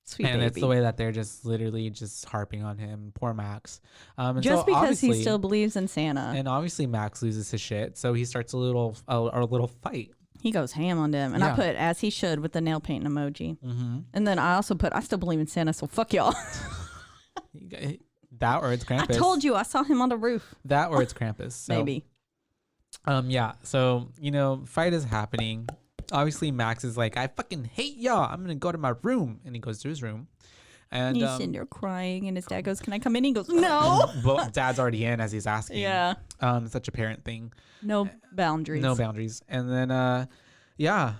Sweet and baby. It's the way that they're just literally just harping on him. Poor Max. And just so because he still believes in Santa. And obviously Max loses his shit, so he starts a little fight. He goes ham on them. And I put, as he should, with the nail painting emoji. And then I also put, I still believe in Santa, so fuck y'all. That or it's Krampus. I told you, I saw him on the roof. That or it's Krampus. So, maybe. So, fight is happening. Obviously, Max is like, I fucking hate y'all. I'm going to go to my room. And he goes to his room. And he's sitting there crying. And his dad goes, can I come in? He goes, no. Well, dad's already in as he's asking. Yeah. Such a parent thing. No boundaries. No boundaries. And then,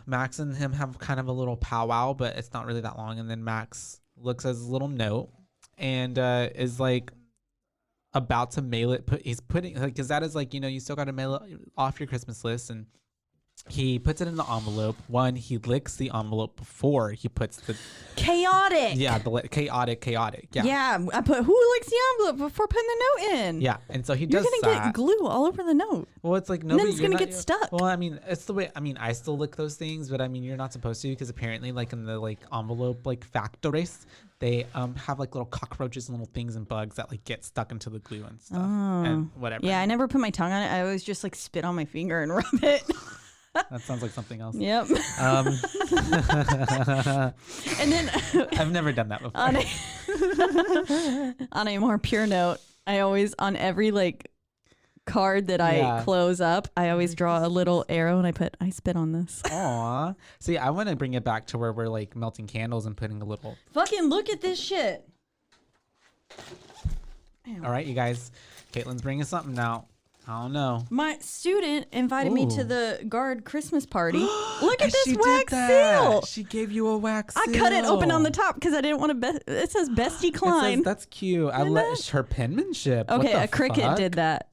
Max and him have kind of a little powwow, but it's not really that long. And then Max looks at his little note and is like about to mail it. He's putting, like, because that is like, you still got to mail it off your Christmas list. And he puts it in the envelope. He licks the envelope before he puts the chaotic. Yeah, the chaotic. Yeah. Yeah, I put who licks the envelope before putting the note in. Yeah, and so he does. You're gonna get glue all over the note. Well, it's like nobody. And then it's gonna get stuck. Well, I mean, it's the way. I mean, I still lick those things, but I mean, you're not supposed to because apparently, like in the envelope factories, they have like little cockroaches and little things and bugs that like get stuck into the glue and stuff and whatever. Yeah, I never put my tongue on it. I always just like spit on my finger and rub it. That sounds like something else. Yep. And then I've never done that before. On a more pure note, I always, on every card that I close up, I always draw a little arrow and I put, I spit on this. Aw. See, I want to bring it back to where we're like melting candles and putting a little. Fucking look at this shit. All right, you guys. Caitlin's bringing something now. I don't know. My student invited me to the guard Christmas party. Look at this she wax seal. She gave you a wax seal. I cut it open on the top because I didn't want to. It says Bestie Klein. That's cute. I let her penmanship. Okay, a cricket did that.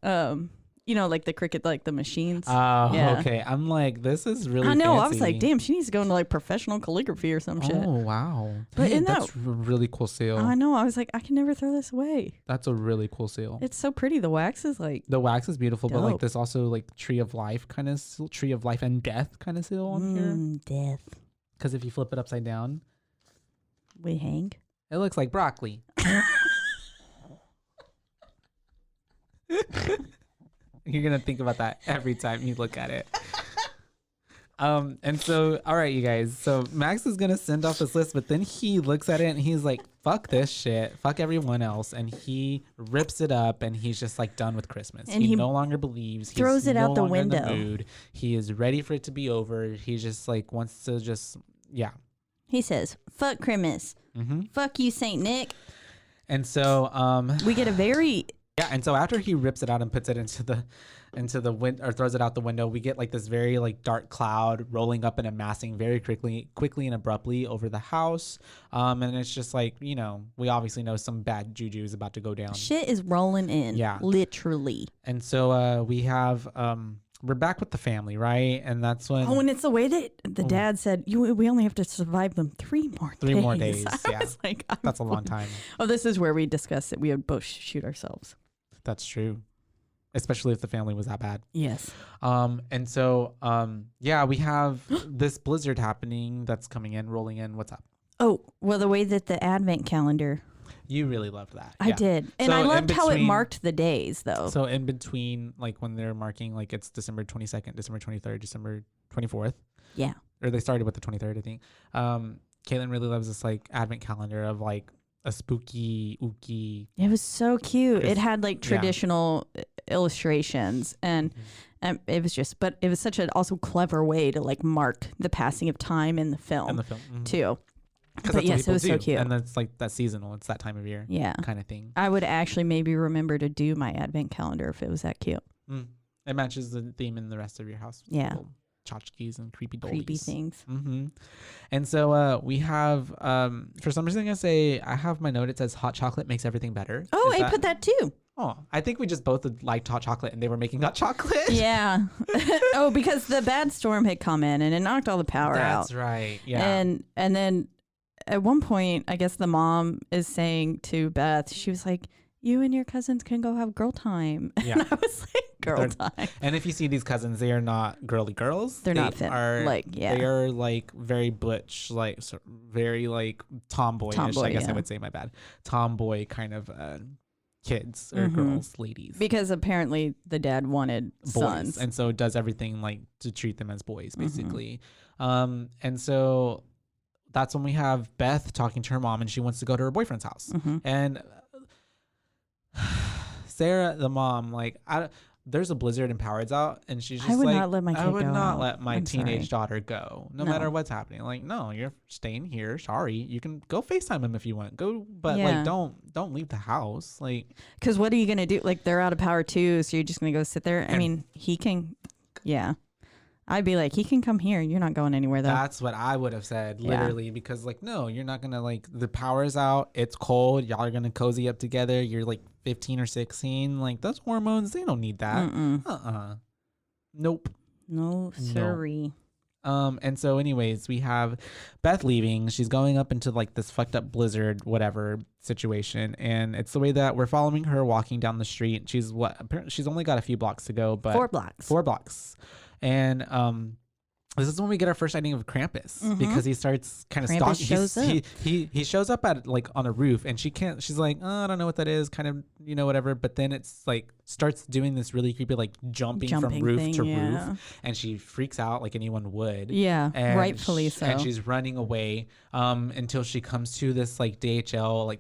Like the cricket, like the machines. Oh, yeah. Okay. I'm like, this is really. I know. Fancy. I was like, damn, she needs to go into professional calligraphy or some shit. Oh wow. But that's a really cool seal. I know. I was like, I can never throw this away. That's a really cool seal. It's so pretty. The wax is the wax is beautiful, dope. But this also tree of life kind of seal, tree of life and death kind of seal on here. Death. Because if you flip it upside down, we hang. It looks like broccoli. You're gonna think about that every time you look at it. And so, all right, you guys. So Max is gonna send off this list, but then he looks at it and he's like, "Fuck this shit. Fuck everyone else," and he rips it up and he's just done with Christmas. And he no longer believes. Throws it out the window. In the mood. He is ready for it to be over. He just wants to He says, "Fuck Christmas. Fuck you, Saint Nick." And so, we get a very Yeah, and so after he rips it out and puts it into the wind or throws it out the window, we get like this very like dark cloud rolling up and amassing very quickly and abruptly over the house. And it's just like, you know, we obviously know some bad juju is about to go down. Shit is rolling in. Yeah. Literally. And so we have we're back with the family, right? And that's when and it's the way that the dad said, we only have to survive them 3 more days. 3 more days. I Yeah. was like, That's a long time. Oh, this is where we discussed that we would both shoot ourselves. That's true. Especially if the family was that bad. Yes. And so yeah, we have this blizzard happening that's coming in, rolling in. What's up? Oh, well, the way that the advent calendar. You really loved that. I did. And So I in loved how it between- marked the days, though. So in between, like when they're marking, like it's December 22nd, December 23rd, December 24th. Yeah. Or they started with the 23rd, I think. Caitlin really loves this like advent calendar of like a spooky, ooky. It was so cute. It had like yeah. traditional illustrations and it was just, but it was such an also clever way to like mark the passing of time in the film, too. But yes, it was so cute. And that's like that seasonal. It's that time of year. Yeah. Kind of thing. I would actually maybe remember to do my advent calendar if it was that cute. It matches the theme in the rest of your house. Yeah. Little tchotchkes and creepy dollies. Creepy things. And so we have, for some reason I have my note. It says hot chocolate makes everything better. Oh, I put that too. Oh, I think we just both liked hot chocolate and they were making hot chocolate. Yeah. Oh, because the bad storm had come in and it knocked all the power out. That's right. Yeah. And then at one point, I guess the mom is saying to Beth, she was like, you and your cousins can go have girl time. Yeah. And I was like, girl time. And if you see these cousins, they are not girly girls. They're not fit. They are like very butch, like very like tomboyish, I guess I would say, my bad. Tomboy kind of kids or girls, ladies. Because apparently the dad wanted boys, sons. and so does everything like to treat them as boys, basically. And so that's when we have Beth talking to her mom, and she wants to go to her boyfriend's house. And Sarah, the mom, like, there's a blizzard and power's out, and she's just I would like, not let my kid I would go not out. let my I'm teenage sorry. daughter go, no No. matter what's happening. Like, no, you're staying here. Sorry, you can go FaceTime him if you want. Go, but Yeah. like, don't leave the house. Like, Because what are you going to do? Like, they're out of power too, so you're just going to go sit there? I mean, he can, yeah. I'd be like, he can come here. You're not going anywhere, though. that's what I would have said, Yeah. literally, because like, no, you're not gonna, like, the power's out, it's cold, y'all are gonna cozy up together. You're like 15 or 16, like those hormones, they don't need that. Nope. No, sorry. And so anyways, we have Beth leaving. She's going up into like this fucked up blizzard, whatever situation. And it's the way that we're following her walking down the street. She's apparently she's only got a few blocks to go, but 4 blocks. 4 blocks. And, this is when we get our first sighting of Krampus, because he starts kind of Krampus stalking. shows up. He shows up at like on a roof, and she's like, oh, I don't know what that is, kind of, you know, whatever. But then it's like starts doing this really creepy, like jumping from roof thing, to yeah. roof, and she freaks out like anyone would. Yeah, And rightfully so. And she's running away until she comes to this like DHL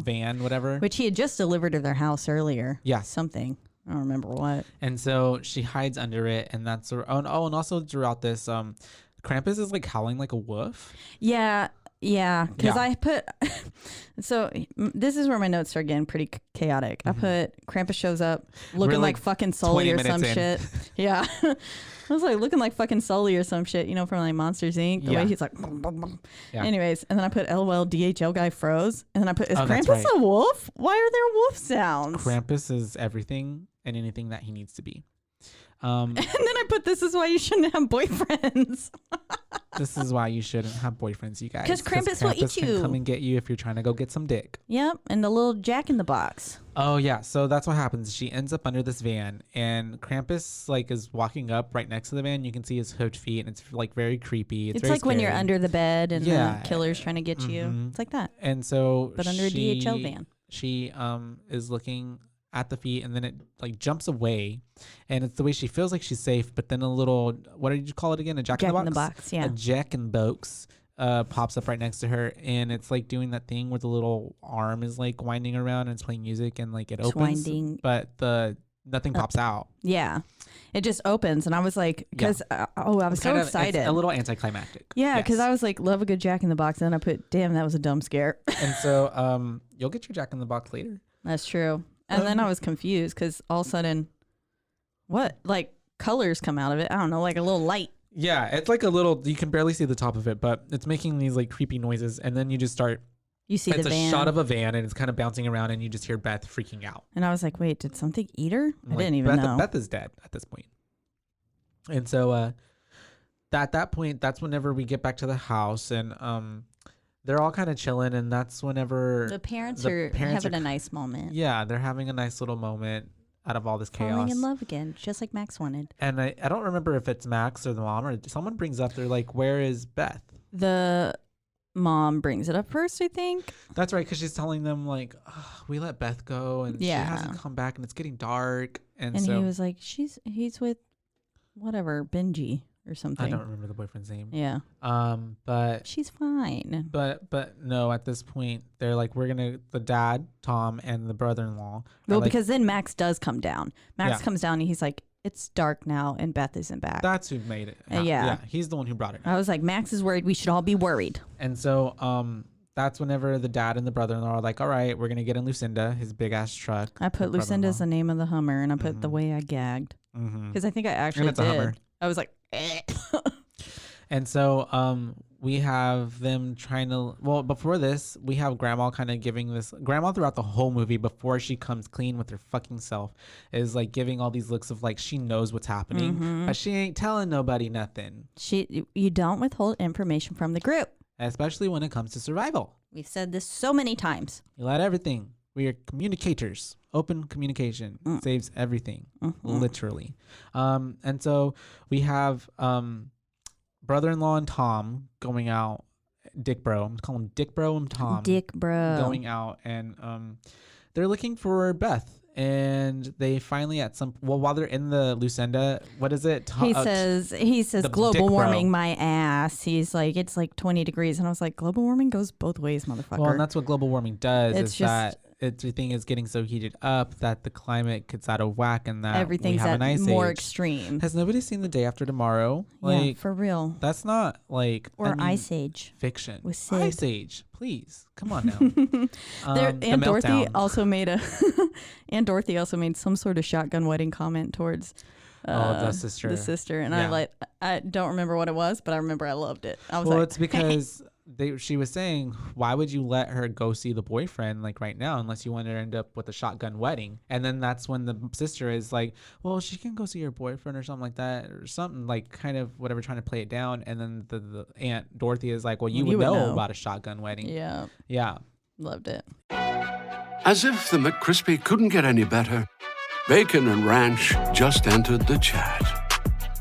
van, whatever. Which he had just delivered to their house earlier. Yeah. Something. I don't remember what. And so she hides under it, and that's and also throughout this, Krampus is like howling like a wolf. Yeah. Because Yeah. I put, so this is where my notes are getting pretty chaotic. I put Krampus shows up looking We're, like like, fucking Sully 20 or some minutes in. shit. Yeah. I was like looking like fucking Sully or some shit, you know, from like Monsters Inc. The way he's like, Yeah. Anyways, and then I put LOL DHL guy froze. And then I put, is that's Krampus right. a wolf? Why are there wolf sounds? Krampus is everything and anything that he needs to be. And then I put, this is why you shouldn't have boyfriends. This is why you shouldn't have boyfriends, you guys. 'Cause Krampus will eat can you. come and get you if you're trying to go get some dick. Yep. And the little Jack in the Box. Oh yeah, so that's what happens. She ends up under this van, and Krampus like is walking up right next to the van. You can see his hoofed feet, and it's like very creepy. It's very like when you're scary. under the bed and Yeah. the killer's trying to get you. Mhm. It's like that. And so, But under a DHL van. She is looking at the feet, and then it like jumps away, and it's the way she feels like she's safe. But then a little, what did you call it again? A jack in the box. Yeah. A Jack in the Box pops up right next to her, and it's like doing that thing where the little arm is like winding around and it's playing music, and like it opens, winding but nothing pops out. Yeah. It just opens. And I was like, because, I was so excited. It's a little anticlimactic. Yeah. Because Yes. I was like, love a good Jack in the Box. And then I put, damn, that was a dumb scare. And so you'll get your Jack in the Box later. That's true. And then I was confused because all of a sudden, what? Like colors come out of it. I don't know, like a little light. Yeah, it's like a little, you can barely see the top of it, but it's making these like creepy noises. And then you just start, You see it's the a van. shot of a van and it's kind of bouncing around and you just hear Beth freaking out. And I was like, wait, did something eat her? I Like, didn't even know. Beth is dead at this point. And so at that point, that's whenever we get back to the house and they're all kind of chilling. And that's whenever The parents are having a nice moment. Yeah, they're having a nice little moment out of all this chaos. Falling in love again, just like Max wanted. And I don't remember if it's Max or the mom or someone brings up, they're like, where is Beth? The mom brings it up first, I think. That's right, because she's telling them like, we let Beth go and she hasn't come back and it's getting dark. And so he was like, he's with whatever, Benji or something. I don't remember the boyfriend's name. Yeah. But she's fine. But no, at this point they're like, the dad, Tom, and the brother-in-law. Well, because then Max does come down. Max comes down and he's like, it's dark now and Beth isn't back. That's who made it. Yeah. He's the one who brought it. I was like, Max is worried. We should all be worried. And so that's whenever the dad and the brother-in-law are like, all right, we're gonna get in Lucinda, his big ass truck. I put Lucinda as the name of the Hummer, and I put the way I gagged because I think I actually it's a Hummer. I was like, eh. And so we have them trying to, well, before this, we have Grandma kind of giving this, Grandma throughout the whole movie, before she comes clean with her fucking self, is like giving all these looks of like she knows what's happening, but she ain't telling nobody nothing. You don't withhold information from the group. Especially when it comes to survival. We've said this so many times. You let everything. We are communicators. Open communication saves everything, literally. And so we have brother-in-law and Tom going out. Dick Bro. I'm calling him Dick Bro and Tom. Dick Bro. Going out. And they're looking for Beth. And they finally while they're in the Lucinda, what is it? He says global warming my ass. He's like, it's like 20 degrees. And I was like, global warming goes both ways, motherfucker. Well, and that's what global warming does. It's just that everything is getting so heated up that the climate gets out of whack and that everything's we have an ice more age. extreme. Has nobody seen The Day After Tomorrow? Yeah, for real. That's not like Ice Age fiction. with Sid. Ice Age, please, come on now. Aunt Dorothy also made Aunt Dorothy also made some sort of shotgun wedding comment towards the sister. The sister, and I don't remember what it was, but I remember I loved it. I was well, like, it's because she was saying, why would you let her go see the boyfriend like right now unless you want her to end up with a shotgun wedding? And then that's when the sister is like, well, she can go see her boyfriend or something like that, or something like kind of whatever, trying to play it down. And then the Aunt Dorothy is like, well, you would know about a shotgun wedding. Yeah. Loved it. As if the McCrispy couldn't get any better, Bacon and Ranch just entered the chat.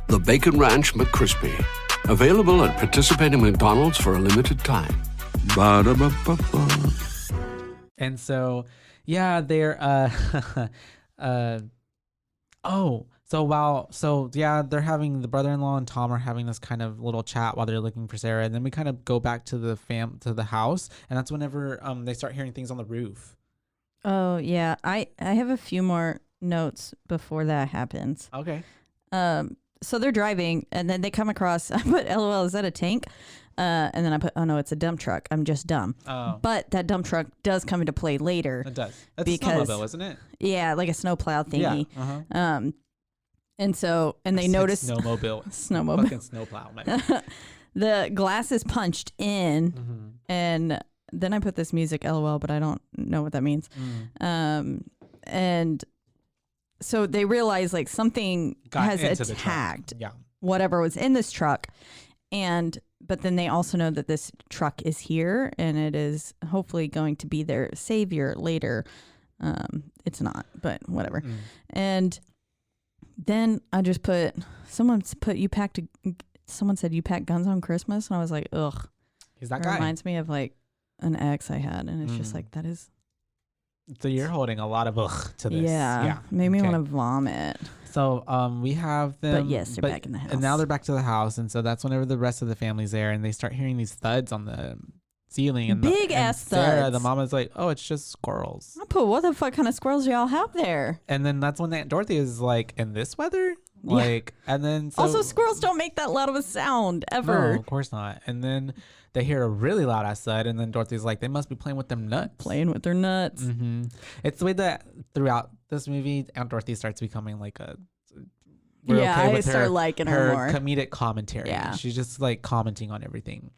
The Bacon Ranch McCrispy. Available at participating McDonald's for a limited time. Ba-da-ba-ba-ba. And so, yeah, they're they're having, the brother-in-law and Tom are having this kind of little chat while they're looking for Sarah, and then we kind of go back to the house, and that's whenever they start hearing things on the roof. Oh yeah, I have a few more notes before that happens. Okay. So they're driving, and then they come across, I put, LOL, is that a tank? And then I put, oh no, it's a dump truck. I'm just dumb. Oh. But that dump truck does come into play later. It does. That's a snowmobile, isn't it? Yeah, like a snowplow thingy. Yeah. Uh-huh. And they notice snowmobile. Snowmobile. Fucking snowplow, man. The glass is punched in, and then I put this music, LOL, but I don't know what that means. And so they realize like something has attacked whatever was in this truck. But then they also know that this truck is here and it is hopefully going to be their savior later. It's not, but whatever. And then I just put, someone said you packed guns on Christmas. And I was like, ugh. He's that it guy. Reminds me of like an ex I had. And it's just like, that is. So you're holding a lot of ugh to this. Yeah. Made me want to vomit. So we have them. But yes, they're back in the house. And now they're back to the house. And so that's whenever the rest of the family's there and they start hearing these thuds on the ceiling. And big ass Sarah, thuds. the mama's like, oh, it's just squirrels. I put, what the fuck kind of squirrels y'all have there? And then that's when Aunt Dorothy is like, in this weather? Like, and then also squirrels don't make that loud of a sound ever. No, of course not. And then they hear a really loud ass thud, and then Dorothy's like, they must be playing with them nuts. Playing with their nuts. Mm-hmm. It's the way that throughout this movie, Aunt Dorothy starts becoming like a. I start liking her more. Comedic commentary. Yeah, she's just like commenting on everything.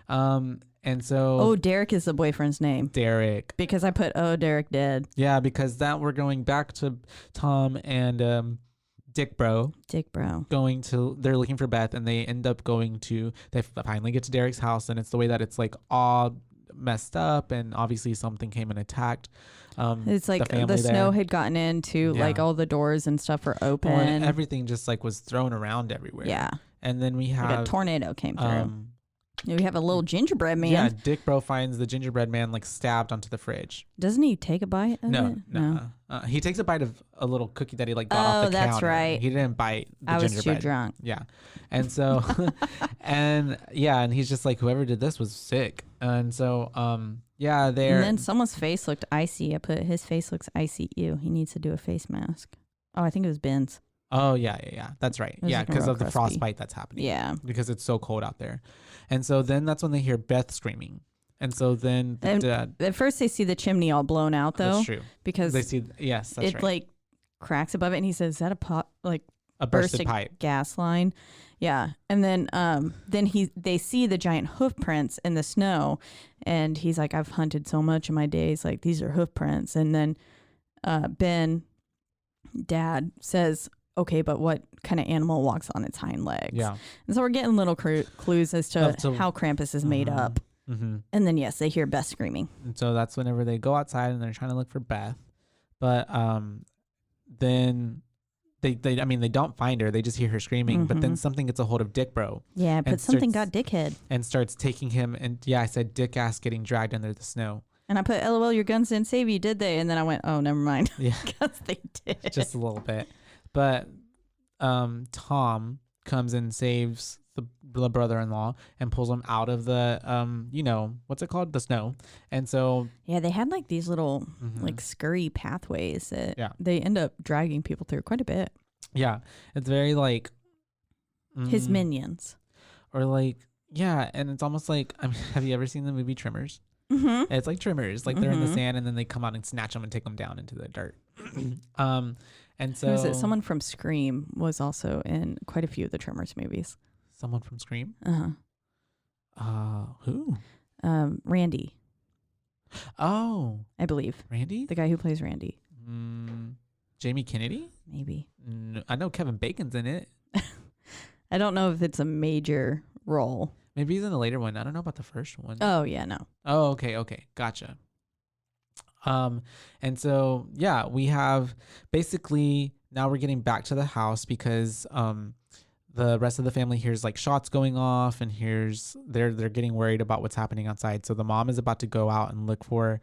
And so Derek is the boyfriend's name. Derek. Because I put Derek dead. Yeah, because that we're going back to Tom and Dick Bro. They're looking for Beth, and they end up they finally get to Derek's house, and it's the way that it's like all messed up, and obviously something came and attacked. It's like the snow had gotten into like all the doors and stuff were open. And everything just like was thrown around everywhere. Yeah. And then we have like a tornado came through. We have a little gingerbread man. Yeah, Dick Bro finds the gingerbread man like stabbed onto the fridge. Doesn't he take a bite of it? No. He takes a bite of a little cookie that he like got off the counter. Oh, that's right. He didn't bite the gingerbread. I was too drunk. Yeah. And so, and he's just like, whoever did this was sick. And so, And then someone's face looked icy. I put, his face looks icy. Ew, he needs to do a face mask. Oh, I think it was Ben's. Oh, yeah. That's right. Yeah, because of the frostbite that's happening. Yeah. Because it's so cold out there. And so then that's when they hear Beth screaming. And so then at first they see the chimney all blown out, though. That's true. Because they see, yes, that's right. It like cracks above it, and he says, "Is that a bursted pipe gas line?" Yeah. And then they see the giant hoof prints in the snow, and he's like, "I've hunted so much in my days, like these are hoof prints." And then Ben, Dad, says, "Okay, but what kind of animal walks on its hind legs?" Yeah. And so we're getting little clues as to how Krampus is made up. Mm-hmm. And then, yes, they hear Beth screaming. And so that's whenever they go outside and they're trying to look for Beth. But then they don't find her. They just hear her screaming. Mm-hmm. But then something gets a hold of Dick Bro. Yeah, but something got Dickhead. And starts taking him. And I said Dick ass getting dragged under the snow. And I put, LOL, your guns didn't save you, did they? And then I went, oh, never mind. Yeah. Because they did. Just a little bit. But Tom comes and saves the brother-in-law and pulls him out of the what's it called, the snow. And so they had like these little like scurry pathways that they end up dragging people through quite a bit. It's very like his minions, or like and it's almost like, have you ever seen the movie Tremors? Mm-hmm. It's like Tremors, like they're in the sand and then they come out and snatch them and take them down into the dirt. And so, who is it? Someone from Scream was also in quite a few of the Tremors movies. Someone from Scream? Who? Randy. Oh. I believe. Randy? The guy who plays Randy. Jamie Kennedy? Maybe. No, I know Kevin Bacon's in it. I don't know if it's a major role. Maybe he's in the later one. I don't know about the first one. Oh, yeah, no. Oh, okay. Gotcha. And so, we have basically, now we're getting back to the house because the rest of the family hears like shots going off, and they're getting worried about what's happening outside. So the mom is about to go out and look for,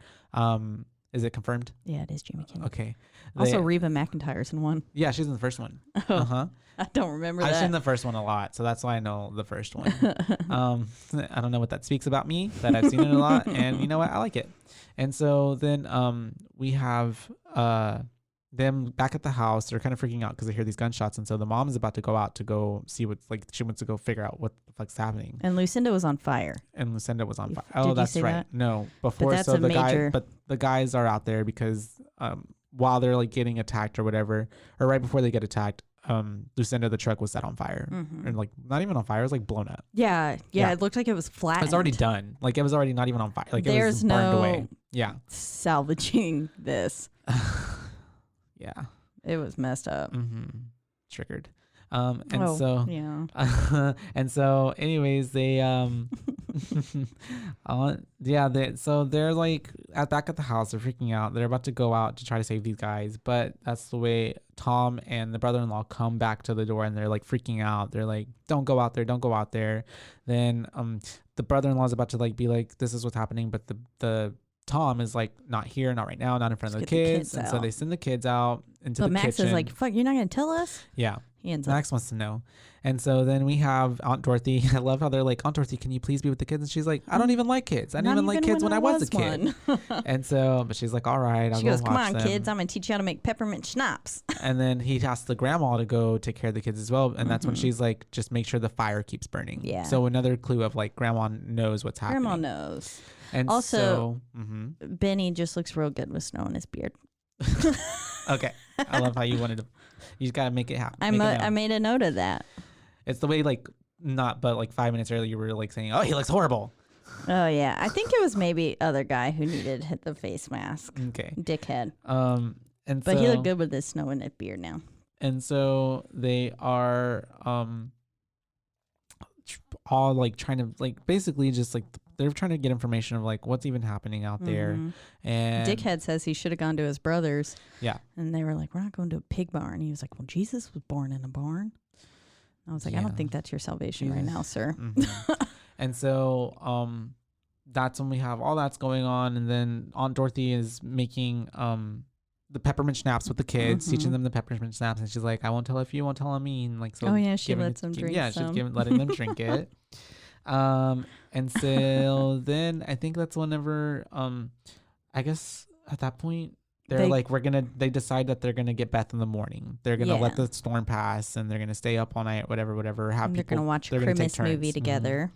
is it confirmed? Yeah, it is Jamie Kennedy. Okay. Also, Reba McEntire's in one. Yeah, she's in the first one. Oh, I don't remember that. I've seen the first one a lot, so that's why I know the first one. I don't know what that speaks about me, that I've seen it a lot, and you know what? I like it. And so then we have them back at the house. They're kind of freaking out because they hear these gunshots, and so the mom is about to go out to go see what's like. She wants to go figure out what the fuck's happening. And Lucinda was on fire. Oh, that's right. That? No, before. But that's so the guys are out there because while they're like getting attacked or whatever, or right before they get attacked, Lucinda, the truck was set on fire, and like not even on fire, it was like blown up. Yeah. It looked like it was flat. It's already done. Like it was already not even on fire. Like it was burned away. Yeah, salvaging this. Yeah, it was messed up. Triggered. And so anyways, they they're like back at the house. They're freaking out. They're about to go out to try to save these guys, but that's the way Tom and the brother-in-law come back to the door, and they're like freaking out. They're like, don't go out there. Then the brother-in-law is about to like be like, this is what's happening, but the Tom is like, not here, not right now, not in front of the kids. And so they send the kids out into the kitchen. But Max is like, fuck, you're not going to tell us? Yeah. He ends Max wants to know. And so then we have Aunt Dorothy. I love how they're like, Aunt Dorothy, can you please be with the kids? And she's like, I don't even like kids. I didn't even like kids when I was a kid. And so, but she's like, all right, I'll she go goes, come watch on, them. kids. I'm going to teach you how to make peppermint schnapps. And then he asks the grandma to go take care of the kids as well. And that's when she's like, just make sure the fire keeps burning. Yeah. So another clue of like, grandma knows what's happening. Grandma knows. And also, so, Benny just looks real good with snow in his beard. okay. I love how you wanted to, you just got to make it happen. I made a note of that. It's the way like, but like 5 minutes earlier, you were like saying, oh, he looks horrible. Oh, yeah. I think it was maybe other guy who needed the face mask. Okay. Dickhead. But he looked good with his snow in his beard now. And so they are all like trying to like basically just like they're trying to get information of like what's even happening out there. And Dickhead says he should have gone to his brother's. Yeah. And they were like, we're not going to a pig barn. He was like, well, Jesus was born in a barn. I was like, I don't think that's your salvation right now, sir. And so that's when we have all that's going on. And then Aunt Dorothy is making the peppermint schnapps with the kids, teaching them the peppermint schnapps. And she's like, I won't tell if you won't tell on me. And like, so she lets them drink she's letting them drink it. And so then I think that's whenever I guess at that point they decide that they're gonna get Beth in the morning. They're gonna let the storm pass and they're gonna stay up all night, whatever. They're gonna watch a Christmas movie together.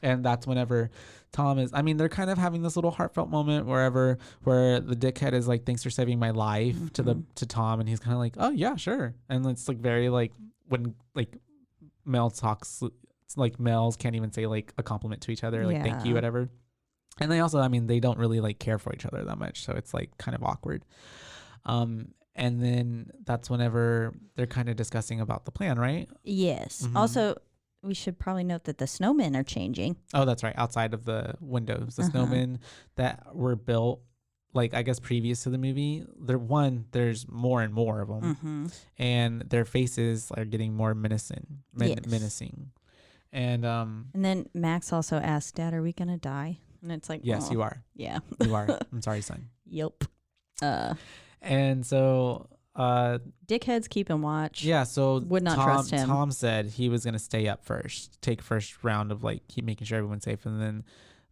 And that's whenever Tom is, they're kind of having this little heartfelt moment where the dickhead is like, thanks for saving my life to Tom. And he's kind of like, oh yeah, sure. And it's like very like when like Mel talks, it's like males can't even say like a compliment to each other, like thank you, whatever. And they also, they don't really like care for each other that much. So it's like kind of awkward. And then that's whenever they're kind of discussing about the plan, right? Yes. Also, we should probably note that the snowmen are changing. Oh, that's right. Outside of the windows, the snowmen that were built, like I guess previous to the movie, there's more and more of them, and their faces are getting more menacing. And then Max also asked, Dad, are we gonna die? And it's like, yes, you are. Yeah, you are. I'm sorry, son. Yep. And so dickheads keeping watch. Yeah, so would not trust him. Tom said he was gonna stay up first, take first round of like keep making sure everyone's safe, and then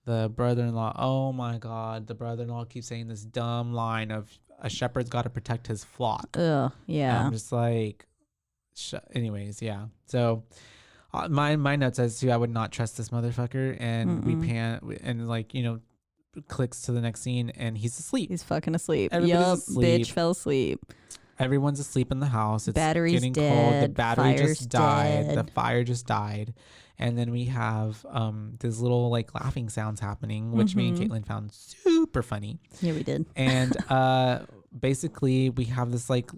the brother-in-law. Oh my God, the brother-in-law keeps saying this dumb line of a shepherd's got to protect his flock. Yeah. And I'm just like, anyways, yeah. So my note says too, I would not trust this motherfucker, and we pan and like clicks to the next scene and he's asleep. He's fucking asleep. Everybody's asleep. Bitch fell asleep. Everyone's asleep in the house. It's Battery's getting dead. cold. The battery Fire's just died. dead. The fire just died. And then we have these little like laughing sounds happening, which me and Caitlin found super funny. Yeah, we did. And basically we have this like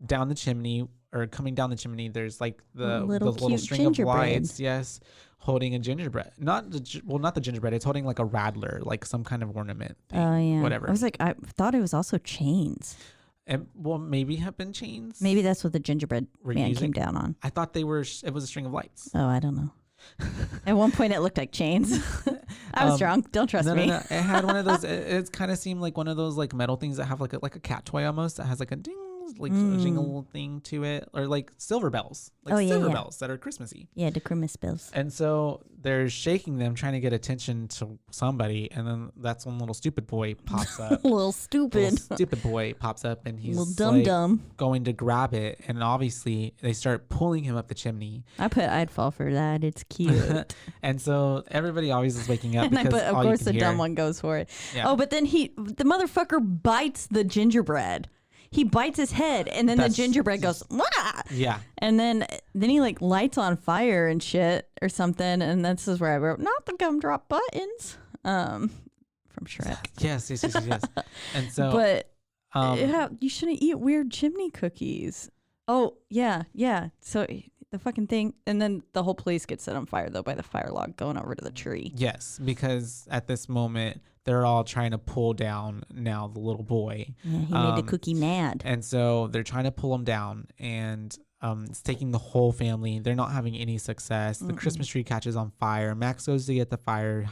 down the chimney or coming down the chimney. There's like the little string of lights. Yes. Holding a gingerbread, not the gingerbread. It's holding like a rattler, like some kind of ornament thing, yeah. Whatever. I was like, I thought it was also chains. And maybe have been chains. Maybe that's what the gingerbread man came down on. I thought it was a string of lights. Oh, I don't know. At one point, it looked like chains. I was drunk. Don't trust me. No. It had one of those. It kind of seemed like one of those like metal things that have like a cat toy almost that has like a ding, like a jingle thing to it, or like silver bells, bells that are Christmassy. Yeah, the Christmas bells. And so they're shaking them, trying to get attention to somebody, and then that's when little stupid boy pops up. Little stupid boy pops up, and he's little dumb going to grab it, and obviously they start pulling him up the chimney. I'd fall for that. It's cute. And so everybody always is waking up because of course the dumb one goes for it. Yeah. Oh, but then the motherfucker bites the gingerbread. He bites his head, and then the gingerbread goes, wah! Yeah. And then he like lights on fire and shit or something. And this is where I wrote, not the gumdrop buttons, from Shrek. Yes. And so, but you shouldn't eat weird chimney cookies. Oh yeah. So the fucking thing, and then the whole place gets set on fire though by the fire log going over to the tree. Yes, because at this moment they're all trying to pull down now the little boy. Yeah, he made the cookie mad. And so they're trying to pull him down, and it's taking the whole family. They're not having any success. The Christmas tree catches on fire. Max goes to get the fire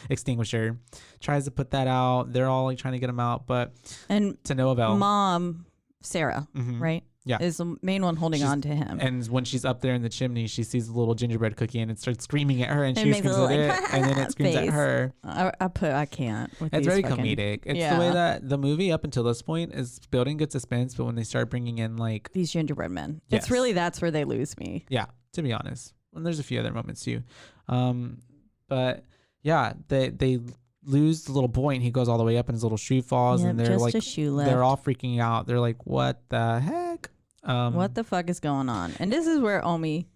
extinguisher, tries to put that out. They're all like trying to get him out, but and to no avail. Mom, Sarah, right? Yeah. is the main one holding on to him. And when she's up there in the chimney, she sees the little gingerbread cookie and it starts screaming at her, and she screams at it, and then it screams at her. I can't. It's very comedic. It's the way that the movie up until this point is building good suspense, but when they start bringing in like these gingerbread men, yes. it's really that's where they lose me. Yeah, to be honest. And there's a few other moments too. But yeah, they lose the little boy and he goes all the way up and his little shoe falls and they're like they're all freaking out. They're like, what the heck? What the fuck is going on? And this is where Omi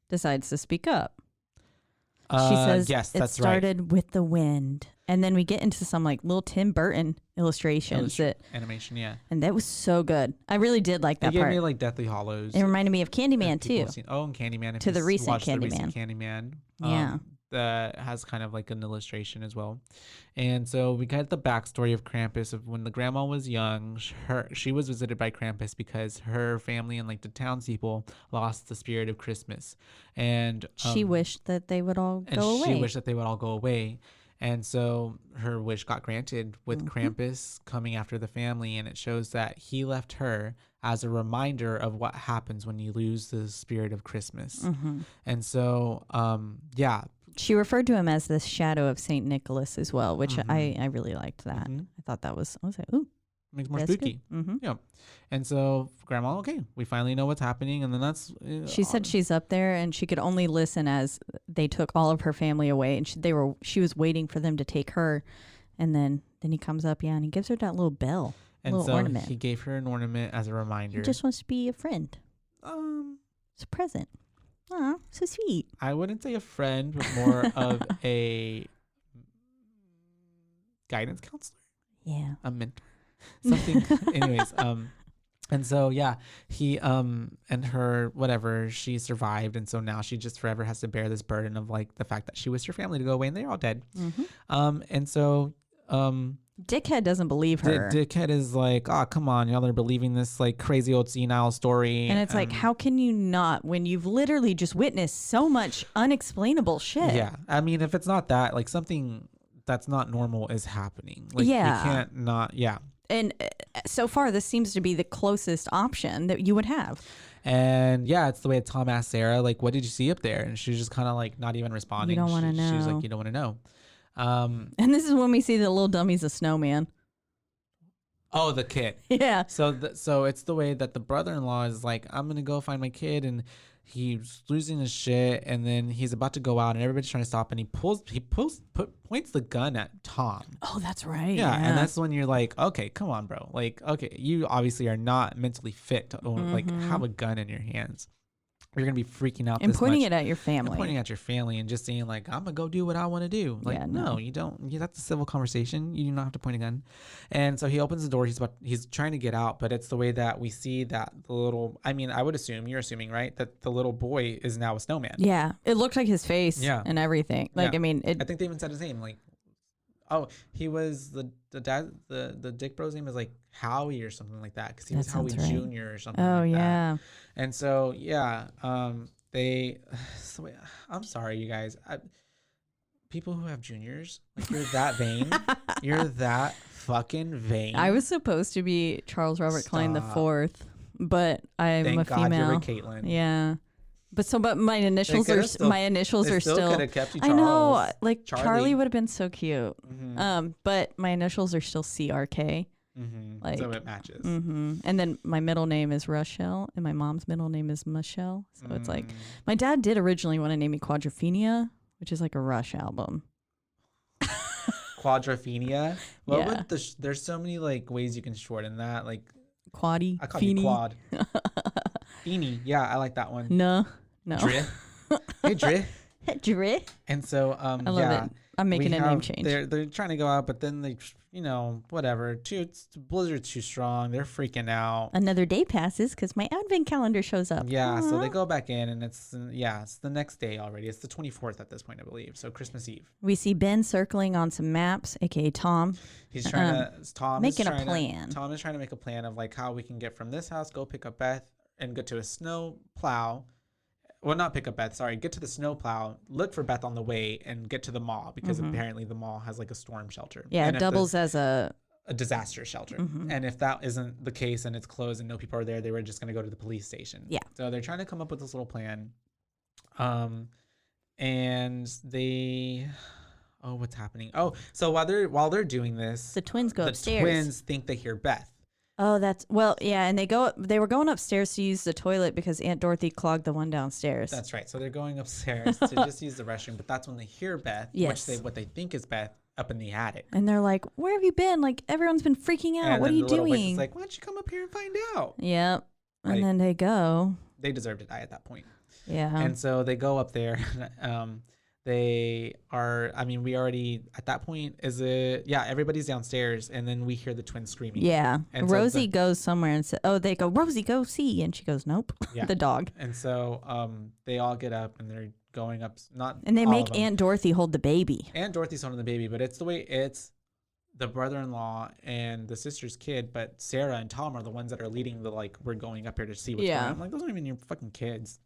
decides to speak up. She says, yes, it started with the wind. And then we get into some like little Tim Burton illustrations. Animation, yeah. And that was so good. I really did like that part. It gave me like Deathly Hallows. It reminded me of Candyman too. And Candyman. To the recent Candyman. Yeah. That has kind of like an illustration as well. And so we got the backstory of Krampus of when the grandma was young. She was visited by Krampus because her family and like the townspeople lost the spirit of Christmas. And she wished that they would all go away. And so her wish got granted with Krampus coming after the family. And it shows that he left her as a reminder of what happens when you lose the spirit of Christmas. And so, yeah. She referred to him as the shadow of St. Nicholas as well, which I really liked that. I thought that was, I was like, ooh. Makes more spooky. Yeah. And so Grandma, okay, we finally know what's happening. And then that's... she said she's up there and she could only listen as they took all of her family away. And she was waiting for them to take her. And then he comes up, and he gives her that little bell, and so ornament. He gave her an ornament as a reminder. He just wants to be a friend. It's a present. Aw, so sweet. I wouldn't say a friend, but more of a guidance counselor. Yeah. A mentor. Something. Anyways, and so yeah, he and her whatever, she survived, and so now she just forever has to bear this burden of like the fact that she wished her family to go away and they're all dead. And so Dickhead doesn't believe her. Dickhead is like, oh, come on, y'all are believing this like crazy old senile story. And it's like, how can you not when you've literally just witnessed so much unexplainable shit? Yeah. I mean, if it's not that, like something that's not normal is happening. Like, yeah. You can't not, yeah. And so far, this seems to be the closest option that you would have. And yeah, it's the way Tom asked Sarah, like, what did you see up there? And she's just kind of like not even responding. You don't want to know. She's like, you don't want to know. And this is when we see the little dummy's a snowman. Oh, the kid. Yeah. So it's the way that the brother-in-law is like, I'm gonna go find my kid, and he's losing his shit, and then he's about to go out, and everybody's trying to stop, and he points the gun at Tom. Oh, that's right. Yeah, and that's when you're like, okay, come on, bro. Like, okay, you obviously are not mentally fit to own, like have a gun in your hands. You're gonna be freaking out and this pointing much, it at your family, and pointing at your family, and just saying like, I'm gonna go do what I want to do. Like, yeah, no, you don't. Yeah, that's a civil conversation. You do not have to point a gun. And so he opens the door. He's trying to get out, but it's the way that we see that the little. I mean, I would assume you're assuming, right, that the little boy is now a snowman. Yeah, it looked like his face. Yeah. And everything. Like, yeah. I mean, I think they even said his name. Like, oh, he was the dad. The Dick Bro's name is like Howie or something like that, because he was Howie right. Jr. or something. Oh like yeah. That. And so yeah, I'm sorry, you guys. People who have juniors, like, you're that vain. You're that fucking vain. I was supposed to be Charles Robert Klein IV, but I'm Thank a God female. You were Caitlin. Yeah. But my initials are still could have kept you Charles. I know, like Charlie would have been so cute. But my initials are still CRK. Like, so it matches. And then my middle name is Rochelle, and my mom's middle name is Michelle. So it's like, my dad did originally want to name me Quadrophenia, which is like a Rush album. Quadrophenia. What would there's so many like ways you can shorten that, like Quaddy. I call you Quad. Feeny. Yeah, I like that one. No. Dre. Hey, Dre. Dre. And so I love it. I'm making a name change. They're trying to go out, but then they, whatever. Blizzard's too strong. They're freaking out. Another day passes because my advent calendar shows up. Yeah, so they go back in, and it's the next day already. It's the 24th at this point, I believe. So Christmas Eve. We see Ben circling on some maps, aka Tom. He's trying to Tom is trying to make a plan of like how we can get from this house, go pick up Beth, and go to a snow plow. Well, not pick up Beth, sorry. Get to the snow plow, look for Beth on the way, and get to the mall, because apparently the mall has like a storm shelter. Yeah, it doubles as a a disaster shelter. And if that isn't the case and it's closed and no people are there, they were just going to go to the police station. Yeah. So they're trying to come up with this little plan. And they, what's happening? Oh, so while they're doing this, The twins go upstairs. The twins think they hear Beth. Oh, yeah, and they were going upstairs to use the toilet because Aunt Dorothy clogged the one downstairs. That's right. So they're going upstairs to just use the restroom, but that's when they hear Beth, Yes. what they think is Beth, up in the attic. And they're like, "Where have you been? Like everyone's been freaking out. And What are then you the little witch doing?" is like, why don't you come up here and find out? Yep. And Like- then they go. They deserved to die at that point. Yeah. And so they go up there. They are, I mean, we already, at that point, everybody's downstairs, and then we hear the twins screaming. Yeah. And so Rosie goes somewhere and says, they go, "Rosie, go see." And she goes, "Nope." Yeah. The dog. And so they all get up, and they're going up, And they all make of them. Aunt Dorothy hold the baby. Aunt Dorothy's holding the baby, but it's the brother-in-law and the sister's kid, but Sarah and Tom are the ones that are leading the, like, we're going up here to see what's going on. I'm like, those aren't even your fucking kids.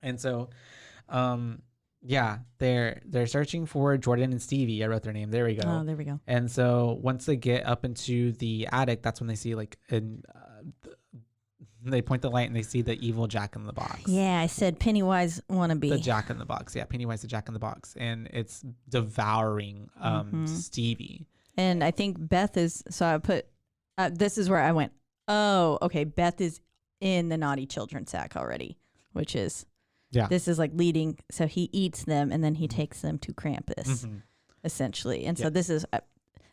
And so, they're searching for Jordan and Stevie. I wrote their name. There we go. Oh, there we go. And so once they get up into the attic, that's when they see they point the light and they see the evil Jack in the Box. Yeah, I said Pennywise wannabe. The Jack in the Box. Yeah, Pennywise the Jack in the Box. And it's devouring Stevie. And I think Beth is, so I put, this is where I went, oh, okay, Beth is in the naughty children sack already, which is, this is like leading, so he eats them and then he takes them to Krampus, essentially. And so this is,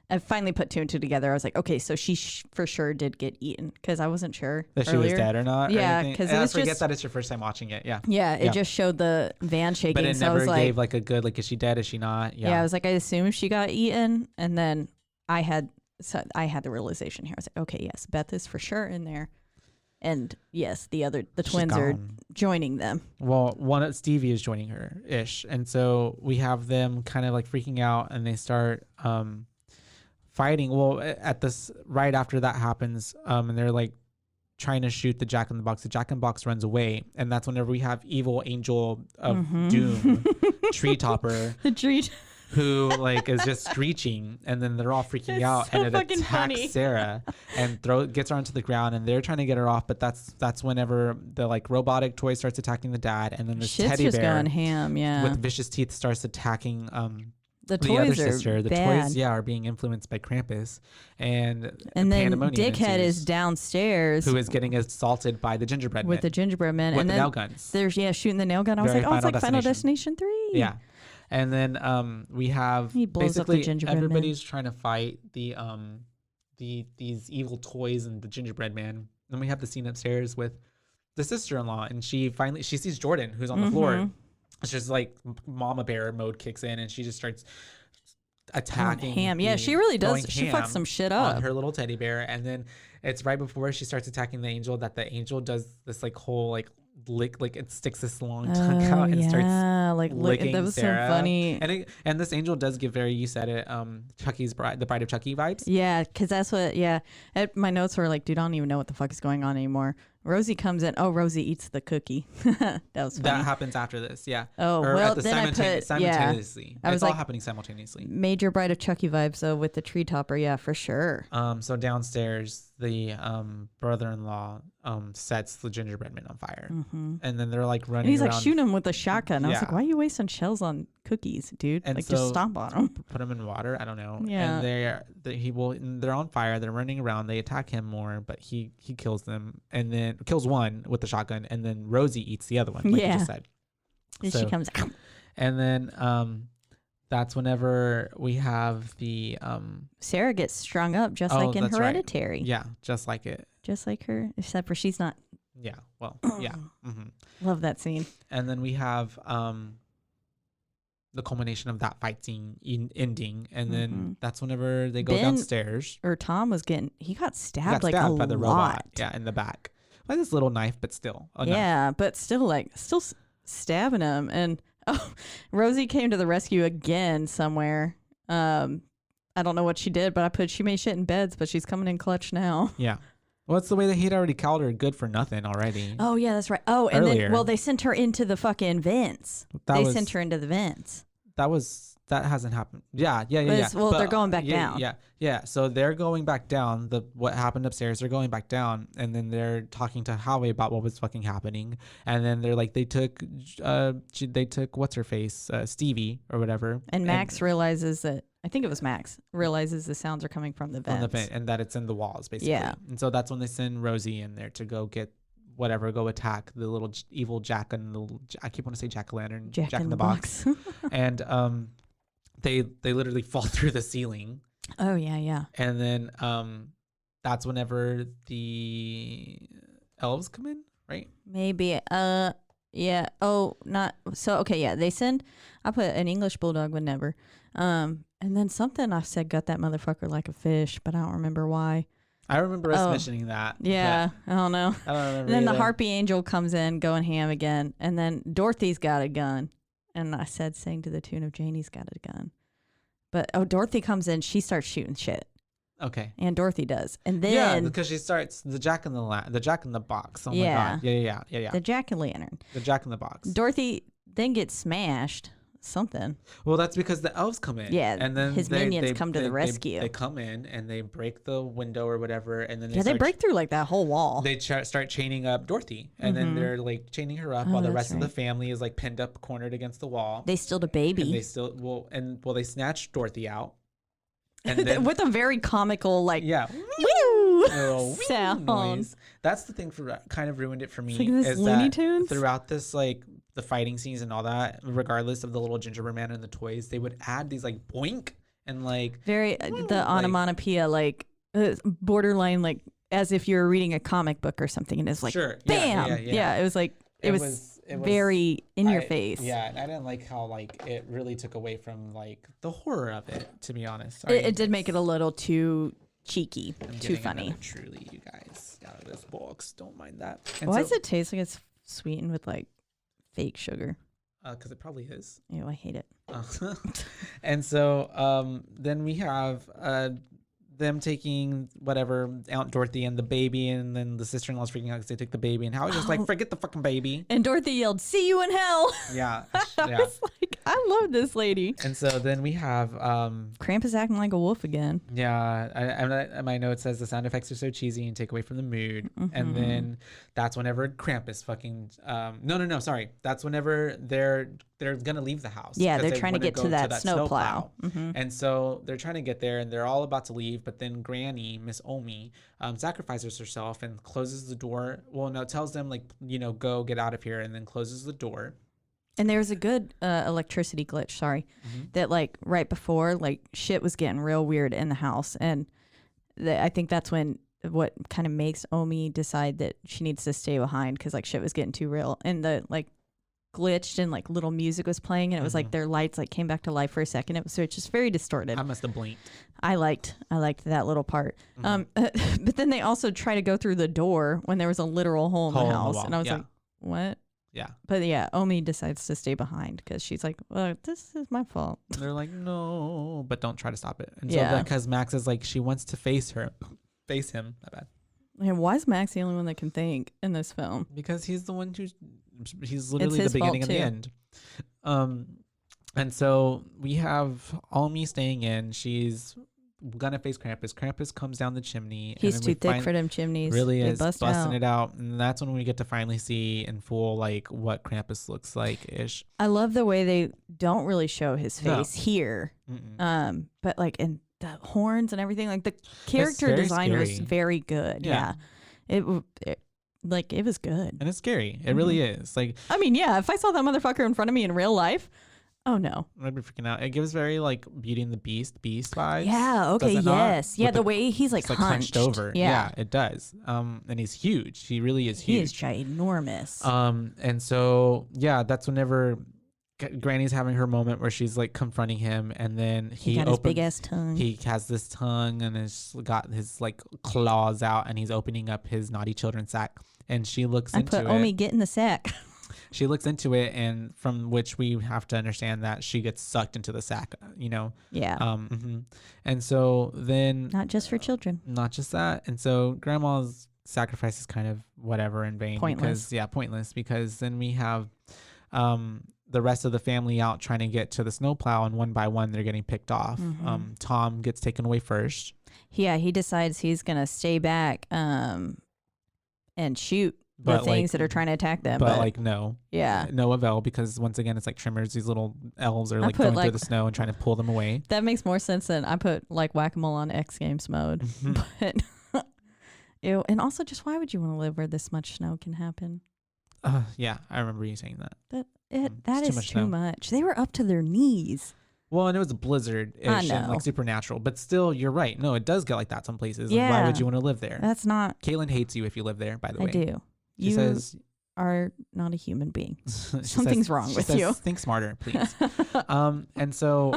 I finally put two and two together. I was like, okay, so she for sure did get eaten, because I wasn't sure that she was dead or not. Yeah, because it was I forget just, that it's your first time watching it. Yeah. Yeah, it just showed the van shaking. But it so never I was gave like a good, like, is she dead? Is she not? Yeah, I was like, I assume she got eaten, and then I had the realization here. I was like, okay, yes, Beth is for sure in there, and yes, the twins are joining them. Well, Stevie is joining her ish, and so we have them kind of like freaking out, and they start fighting. Well, at this right after that happens, and they're like trying to shoot the Jack in the Box. The Jack in the Box runs away, and that's whenever we have evil angel of doom, Tree Topper, the tree. Who like is just screeching, and then they're all freaking out, so and it attacks funny. Sarah and gets her onto the ground, and they're trying to get her off, but that's whenever the like robotic toy starts attacking the dad, and then this Shit's teddy just bear going ham, yeah. with vicious teeth starts attacking the the toys other are sister. The bad. toys, are being influenced by Krampus, and then pandemonium Dickhead ensues, is downstairs, who is getting assaulted by the gingerbread with men the gingerbread men, with and the then nail guns. There's shooting the nail gun. I was Very like, oh, it's like Final Destination. Destination 3. Yeah. And then we have He blows up the basically gingerbread man. everybody's trying to fight these evil toys and the gingerbread man. Then we have the scene upstairs with the sister-in-law, and she sees Jordan, who's on the floor. It's just like mama bear mode kicks in, and she just starts attacking ham. Yeah, she really does. going She ham fucks some shit up. on her little teddy bear. And then it's right before she starts attacking the angel that the angel does this like whole like lick, like it sticks this long tongue out and starts like licking that was Sarah. so funny. And this angel does give very, you said it, Chucky's bride, the Bride of Chucky vibes. Yeah, because that's what. Yeah, my notes were like, dude, I don't even know what the fuck is going on anymore. Rosie comes in. Oh, Rosie eats the cookie. That was funny. That happens after this, yeah. Oh, Or well, at the then I put simultaneously. I was It's all like, happening simultaneously. Major Bride of Chucky vibes, though, with the tree topper. Yeah, for sure. So downstairs, the brother-in-law sets the gingerbread man on fire, and then they're like running. And he's around. like shooting him with a shotgun. I was Yeah. like, why are you wasting shells on cookies, dude? And like, so just stomp on them. Put them in water. I don't know. Yeah. And they're on fire. They're running around. They attack him more, but he kills them, and then kills one with the shotgun, and then Rosie eats the other one, like you just said. And she comes out. And then that's whenever we have the Sarah gets strung up just like in that's right. Hereditary. Yeah, just like it. Just like her, except for she's not. Yeah. Well, yeah. Love that scene. And then we have the culmination of that fight scene ending, and then that's whenever they go downstairs. Or Tom he got stabbed Got stabbed by a the lot. robot. Yeah, in the back. By this little knife, but still. But still stabbing him. And Rosie came to the rescue again somewhere. I don't know what she did, but she made shit in beds, but she's coming in clutch now. Yeah. Well, it's the way that he'd already called her good for nothing already. Oh, yeah, that's right. Oh, and Earlier. then, they sent her into the fucking vents. They sent her into the vents. that hasn't happened. Yeah. Well, they're going back down. Yeah. So they're going back down. What happened upstairs, they're going back down, and then they're talking to Howie about what was fucking happening. And then they're like, they took what's her face, Stevie or whatever. And Max realizes that, I think it was Max, realizes the sounds are coming from the vents. From the vent, and that it's in the walls, basically. Yeah. And so that's when they send Rosie in there to go get go attack the little evil Jack and I keep wanting to say Jack-o'-lantern, Jack in the Box. And they literally fall through the ceiling. Oh yeah. And then that's whenever the elves come in, right? Maybe. Yeah. Oh, not so. Okay. Yeah. They send. I put an English bulldog would never. And then something I said got that motherfucker like a fish, but I don't remember why. I remember us mentioning that. Yeah. I don't know. I don't remember. And then either. the Harpy Angel comes in going ham again, and then Dorothy's got a gun, and I said sing to the tune of Janie's got a gun, but Dorothy comes in, she starts shooting shit. Okay. And Dorothy does, and then because she starts the Jack in the Box. Oh my Yeah. god. Yeah. the Jack-o'-lantern. The Jack in the Box. Dorothy then gets smashed. Something. Well, that's because the elves come in. Yeah, and then his minions come to the rescue. They come in and they break the window or whatever, and then they break through like that whole wall. They start chaining up Dorothy, and then they're like chaining her up while the rest of the family is like pinned up, cornered against the wall. They steal the baby. And they snatch Dorothy out, and then, with a very comical like sound. Noise. That's the thing for kind of ruined it for me. It's like this is Looney that Tunes? throughout this like the fighting scenes and all that, regardless of the little gingerbread man and the toys, they would add these like boink and like very the onomatopoeia like borderline like as if you were reading a comic book or something, and it's like bam. Yeah, it was like it was very in your face. Yeah, and I didn't like how like it really took away from like the horror of it, to be honest. It did make it a little too cheeky, too funny. Truly, you guys out of this box, don't mind that. Why does it taste like it's sweetened with like fake sugar? Because it probably is. Ew, I hate it. And so then we have them taking whatever Aunt Dorothy and the baby, and then the sister-in-law's freaking out because they took the baby, and Howie's just like, forget the fucking baby. And Dorothy yelled, "See you in hell!" Yeah, I was like, I love this lady. And so then we have Krampus acting like a wolf again. Yeah, my note says the sound effects are so cheesy and take away from the mood. And then that's whenever Krampus fucking sorry, that's whenever they're gonna leave the house. Yeah, they're trying to get to that snowplow. And so they're trying to get there, and they're all about to leave, but then Granny, Miss Omi, sacrifices herself and closes the door. Well, no, tells them like, go get out of here, and then closes the door. And there's a good electricity glitch, that like right before like shit was getting real weird in the house. And I think that's when what kind of makes Omi decide that she needs to stay behind, because like shit was getting too real. And the like glitched and like little music was playing, and it was like their lights like came back to life for a second. It was just very distorted. I must have blinked. I liked that little part. But then they also try to go through the door when there was a literal hole in the house. And I was like, what? Yeah. But yeah, Omi decides to stay behind because she's like, well, this is my fault. They're like, no, but don't try to stop it. And so because Max is like, she wants to face him. My bad. And why is Max the only one that can think in this film? Because he's the one he's literally the beginning and the end. And so we have Omi staying in. She's gonna face Krampus. Krampus comes down the chimney. He's too thick for them chimneys. Really they is busting it out, and that's when we get to finally see in full like what Krampus looks like ish. I love the way they don't really show his face here, but like in the horns and everything, like the character design was very good. Yeah. It was good, and it's scary. It really is. Like, I mean, yeah, if I saw that motherfucker in front of me in real life. Oh no! I'd be freaking out. It gives very like Beauty and the Beast vibes. Yeah. Okay. Yes. Yeah. The way he's like hunched over. Yeah, it does. And he's huge. He really is huge. He is ginormous. And so yeah, that's whenever Granny's having her moment where she's like confronting him, and then he got his big ass tongue. He has this tongue and has got his like claws out, and he's opening up his naughty children sack, and she looks into it. I put Omi get in the sack. She looks into it, and from which we have to understand that she gets sucked into the sack, Yeah. And so then... Not just for children. Not just that. And so Grandma's sacrifice is kind of whatever in vain. Pointless. Pointless. Because then we have the rest of the family out trying to get to the snowplow, and one by one they're getting picked off. Tom gets taken away first. Yeah, he decides he's gonna stay back and shoot the things that are trying to attack them. But like no. Yeah. No avail, because once again it's like trimmers. These little elves are like going through the snow and trying to pull them away. That makes more sense than I put like whack-a-mole on X Games mode. But ew, and also just why would you want to live where this much snow can happen? Yeah, I remember you saying that. That is too much. They were up to their knees. Well, and it was a blizzard-ish and like supernatural, but still, you're right. No, it does get like that some places. Yeah. Why would you want to live there? That's not. Caitlin hates you if you live there, by the way. I do. She says are not a human being. Something's wrong with you. Think smarter, please. And so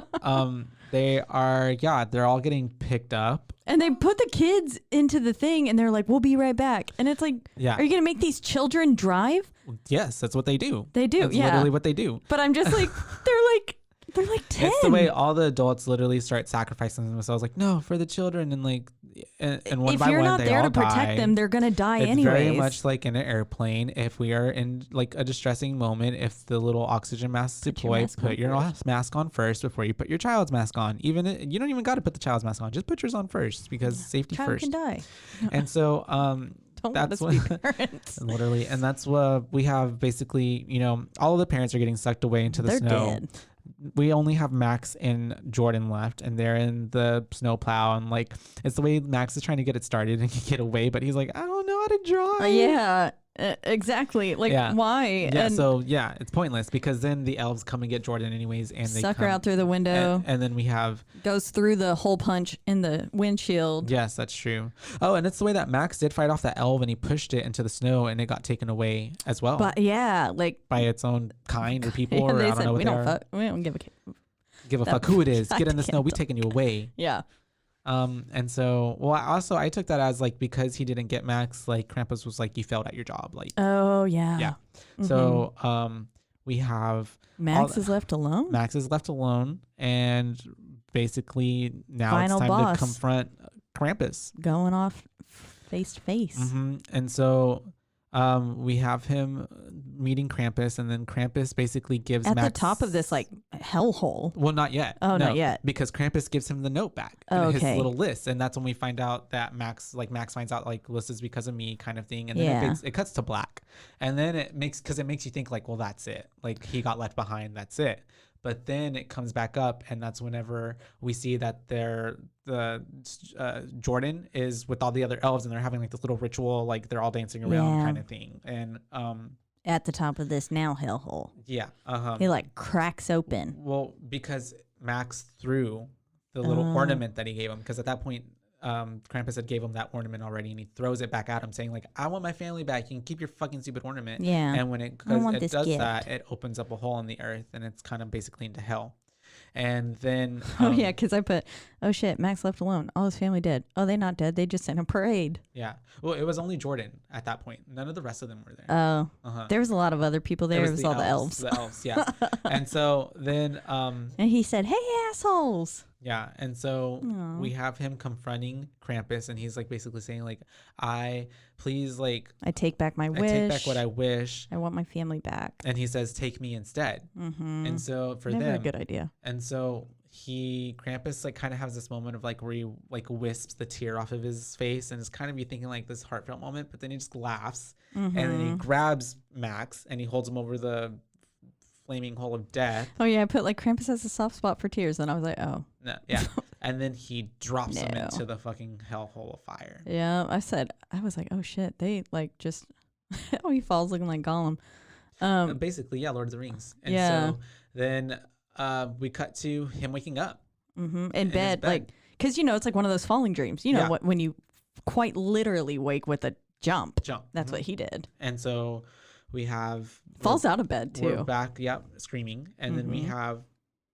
they're all getting picked up. And they put the kids into the thing and they're like, we'll be right back. And it's like, are you going to make these children drive? Yes, that's what they do. They do, That's literally what they do. But I'm just like, they're like 10. It's the way all the adults literally start sacrificing themselves. Like, no, for the children. And like, and one if by you're one, not they there all to protect die. them, they're going to die It's anyways. very much like in an airplane. If we are in like a distressing moment, if the little oxygen masks deploy, put your mask on first before you put your child's mask on. Even you don't even got to put the child's mask on. Just put yours on first, because safety Child first. can die. And so That's what parents. Literally, and that's what we have. Basically, all of the parents are getting sucked away into the They're snow. dead. We only have Max and Jordan left, and they're in the snowplow, and like it's the way Max is trying to get it started and get away, but he's like, I don't know how to drive. Yeah, exactly. Like, why? Yeah, so it's pointless, because then the elves come and get Jordan anyways, and they suck her out through the window. And then we have goes through the hole punch in the windshield. Yes, that's true. Oh, and it's the way that Max did fight off that elf, and he pushed it into the snow, and it got taken away as well. But like by its own kind or people, or I don't know what they are. We don't give a fuck who it is. Get in the snow. We taking you away. Yeah. And so, I took that as like, because he didn't get Max, like Krampus was like, you failed at your job. Like, oh yeah. Yeah. So, we have Max is left alone. Max is left alone, and basically now Final it's time boss. to confront Krampus. Going off face to face. And so, we have him meeting Krampus, and then Krampus basically gives at Max the top of this like hellhole. Well, not yet. Oh, no, not yet. Because Krampus gives him the note back. His little list, and that's when we find out that Max finds out like, this is because of me, kind of thing, and then it cuts to black, and then it makes you think like, well, that's it. Like, he got left behind. That's it. But then it comes back up, and that's whenever we see that Jordan is with all the other elves, and they're having like this little ritual, like they're all dancing around kind of thing. And at the top of this now hellhole. Yeah. He like cracks open. Well, because Max threw the little ornament that he gave him, because at that point Krampus had gave him that ornament already, and he throws it back at him saying like, I want my family back. You can keep your fucking stupid ornament. Yeah. And when it does that, it opens up a hole in the earth, and it's kind of basically into hell. And then because I put, oh shit, Max left alone. All his family dead. Oh, they're not dead. They just in a parade. Yeah. Well, it was only Jordan at that point. None of the rest of them were there. Oh. There was a lot of other people there. It was all the elves. The elves, yeah. And so then and he said, hey, assholes. Yeah. And so we have him confronting Krampus, and he's like basically saying like, I take back my wish. I take back what I wish. I want my family back. And he says, take me instead. And so for them, a good idea. And so Krampus like kind of has this moment of like where he like wisps the tear off of his face, and it's kind of you thinking like this heartfelt moment, but then he just laughs, and then he grabs Max and he holds him over the flaming hole of death. Oh yeah, I put like Krampus has a soft spot for tears, and I was like, oh no, yeah. And then he drops him into the fucking hellhole of fire. Yeah, I was like, oh shit, they like just he falls looking like Gollum. Basically, yeah, Lord of the Rings. And so then we cut to him waking up in bed, like, because it's like one of those falling dreams. What, when you quite literally wake with a jump. That's what he did. And so we have falls out of bed too. We're back, screaming, and then we have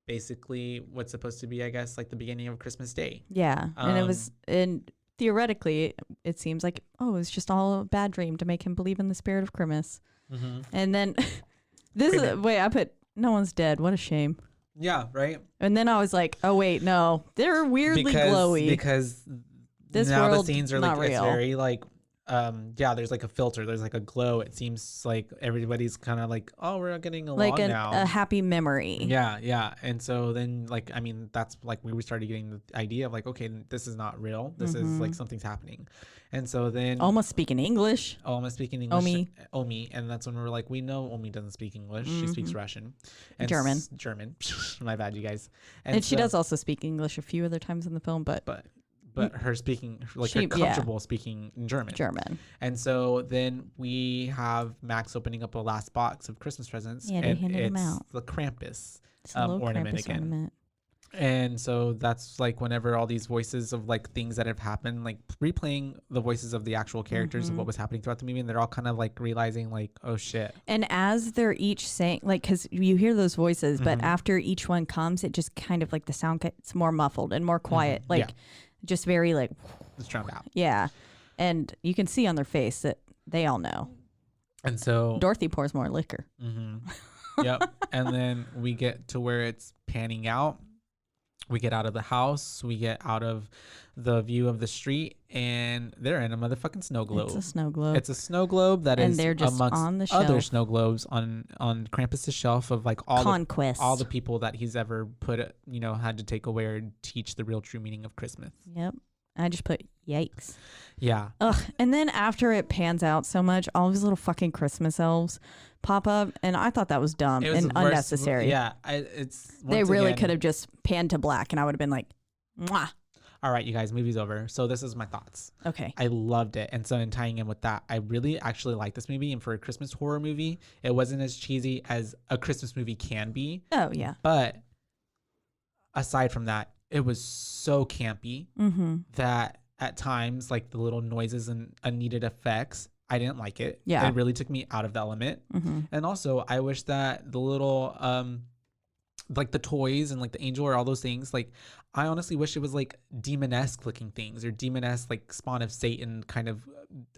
basically what's supposed to be, I guess, like the beginning of Christmas Day. Yeah, and theoretically, it seems like it was just all a bad dream to make him believe in the spirit of Christmas. And then I put no one's dead. What a shame. Yeah, right. And then I was like, oh wait, no, they're weirdly glowy because this now world, the scenes are not like real. it's very like there's like a filter, there's like a glow. It seems like everybody's kind of like, oh, we're getting along like now. a happy memory. Yeah. And so then, like, I mean, that's like we started getting the idea of like, okay, this is not real. This is like something's happening. And so then Almost speaking English. almost speaking English. Omi. And that's when we were like, we know Omi doesn't speak English. She speaks Russian. And German. My bad, you guys. And she does also speak English a few other times in the film, but her speaking, like, her comfortable speaking in German. And so then we have Max opening up a last box of Christmas presents. Yeah, they handed them out. The Krampus ornament again. Ornament. And so that's like whenever all these voices of like things that have happened, like replaying the voices of the actual characters of what was happening throughout the movie, and they're all kind of like realizing like, oh shit. And as they're each saying, like, because you hear those voices, but after each one comes, it just kind of like the sound gets more muffled and more quiet, like just very like, it's drowned out. Yeah. And you can see on their face that they all know. And so Dorothy pours more liquor. Yep. And then we get to where it's panning out. We get out of the house. We get out of the view of the street, and they're in a motherfucking snow globe. It's a snow globe. It's a snow globe that is they're just amongst on the other shelf. snow globes on Krampus's shelf of like all the people that he's ever put, had to take away or teach the real true meaning of Christmas. Yep. I just put yikes. Yeah. Ugh. And then after it pans out so much, all these little fucking Christmas elves pop up, and I thought that was dumb and unnecessary. Yeah. They really could have just panned to black, and I would have been like, mwah. All right, you guys, movie's over. So this is my thoughts. Okay. I loved it. And so in tying in with that, I really actually like this movie. And for a Christmas horror movie, it wasn't as cheesy as a Christmas movie can be. Oh, yeah. But aside from that, it was so campy that at times, like the little noises and unneeded effects, I didn't like it. Yeah. It really took me out of the element. And also, I wish that the little, like the toys and like the angel or all those things, like I honestly wish it was like demon-esque looking things or demon-esque like spawn of Satan kind of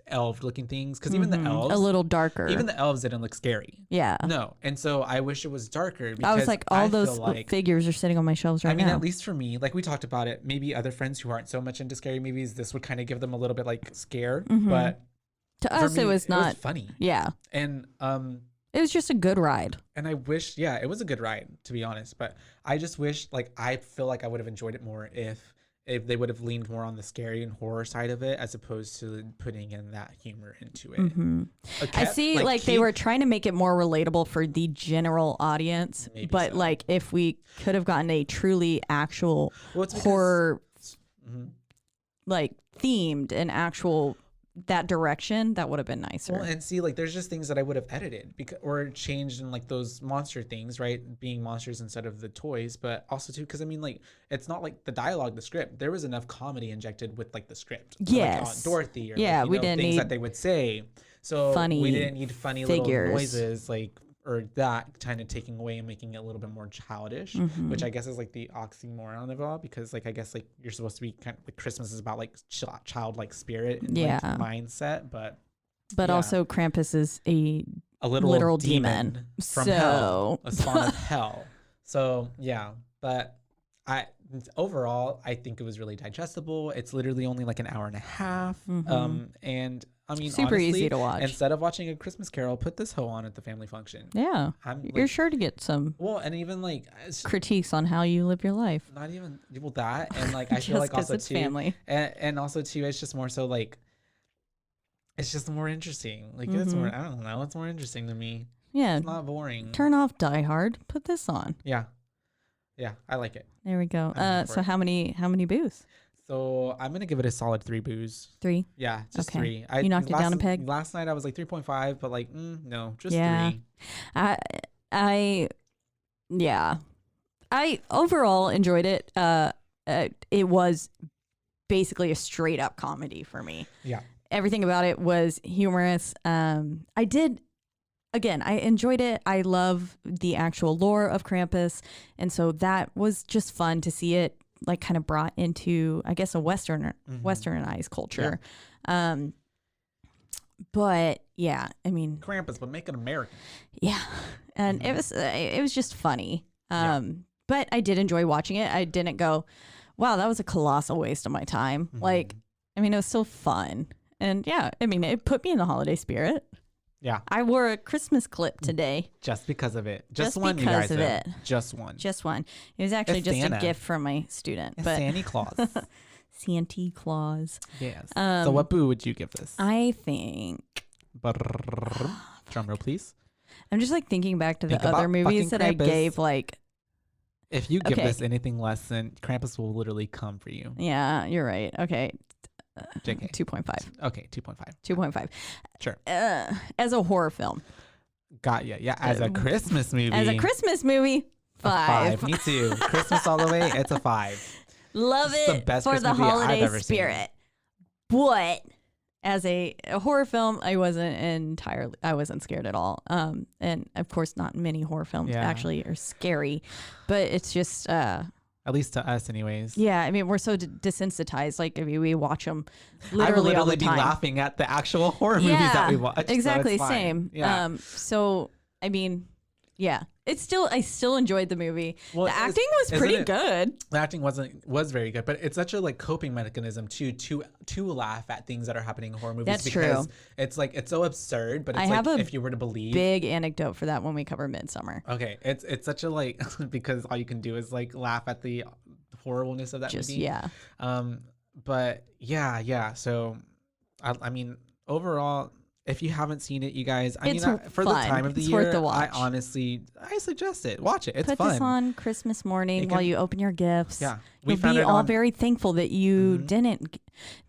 elf looking things. Because even the elves, a little darker. Even the elves didn't look scary. Yeah. No. And so I wish it was darker. Because I was like, all those figures are sitting on my shelves right now. I mean, at least for me, like we talked about it, maybe other friends who aren't so much into scary movies, this would kind of give them a little bit like scare. But to us, it was not. It was funny. Yeah. And it was just a good ride. And I wish, it was a good ride, to be honest. But I just wish, like, I feel like I would have enjoyed it more if they would have leaned more on the scary and horror side of it, as opposed to putting in that humor into it. I see, like they were trying to make it more relatable for the general audience. But so. Like, if we could have gotten a truly actual horror, like themed and actual that direction, that would have been nicer. Well, and see, like there's just things that I would have edited or changed in like those monster things, right? Being monsters instead of the toys, but also too, because I mean, like it's not like the dialogue, the script. There was enough comedy injected with like the script. Yes. Like, Dorothy or yeah, like, we didn't things need that they would say. So we didn't need funny figures. Little noises like. Or that kind of taking away and making it a little bit more childish, which I guess is like the oxymoron of it all, because like I guess like you're supposed to be kind of like Christmas is about like childlike spirit and like mindset, but also Krampus is a little literal demon from hell, a spawn of hell. So yeah, but overall I think it was really digestible. It's literally only like an hour and a half, and I mean, super honestly, easy to watch. Instead of watching A Christmas Carol, put this hoe on at the family function. Yeah, you're sure to get some. Well, and even like critiques on how you live your life. Not even that, and like I feel like also it's too, family, and also too, it's just more so like, it's just more interesting. Like it's more. I don't know. It's more interesting to me. Yeah, it's not boring. Turn off Die Hard. Put this on. Yeah, I like it. There we go. So how many boos? So I'm gonna give it a solid 3 boos. 3? Yeah, just 3. You knocked it down a peg? Last night I was like 3.5, but like no, just 3. I overall enjoyed it. It was basically a straight up comedy for me. Yeah. Everything about it was humorous. I enjoyed it. I love the actual lore of Krampus, and so that was just fun to see it like kind of brought into, I guess, a westernized culture. Yeah. But yeah, I mean, Krampus, but make it American. Yeah. And it was just funny. But I did enjoy watching it. I didn't go, wow, that was a colossal waste of my time. Like, I mean, it was still fun. And yeah, I mean, it put me in the holiday spirit. Yeah. I wore a Christmas clip today. Just because of it. Just one, because you guys. of Though. it. Just one. Just one. It was actually It's just Santa. a gift from my student. It's But Santa Claus. Santa Claus. Yes. So what boo would you give this? I think. Drum roll, please. I'm just like thinking back to the Think other about movies fucking that I Krampus. gave. Like, If you give Okay. this anything less than Krampus will literally come for you. yeah, you're right. Okay. JK. 2.5. Okay, 2.5. 2.5. Sure. As a horror film. Got ya. Yeah, as a Christmas movie. As a Christmas movie, a 5. Me too. Christmas all the way. It's a 5. Love This is the it best for Christmas the movie I've holiday ever seen. spirit. But as a horror film, I wasn't scared at all. And of course, not many horror films Yeah. actually are scary, but it's just, At least to us, anyways. yeah. I mean, we're so desensitized. Like, I mean, we watch them I would literally all the literally be time. laughing at the actual horror movies that we watch. so it's Exactly, fine. same. Yeah. So I mean, yeah. I still enjoyed the movie. Well, the acting was isn't pretty it- good. The acting was very good, but it's such a like coping mechanism to laugh at things that are happening in horror movies. That's because true. It's like it's so absurd, but it's I like have a if you were to believe. Big anecdote for that when we cover Midsummer. Okay, it's such a like because all you can do is like laugh at the horribleness of that Just movie. yeah. But yeah. So, I mean, overall, if you haven't seen it, you guys, It's for the fun. time of the It's year, worth the watch. I suggest it. Watch it. It's Put fun. this on Christmas morning It while can- you open your gifts. Yeah, You'll be all very thankful that you Mhm. didn't.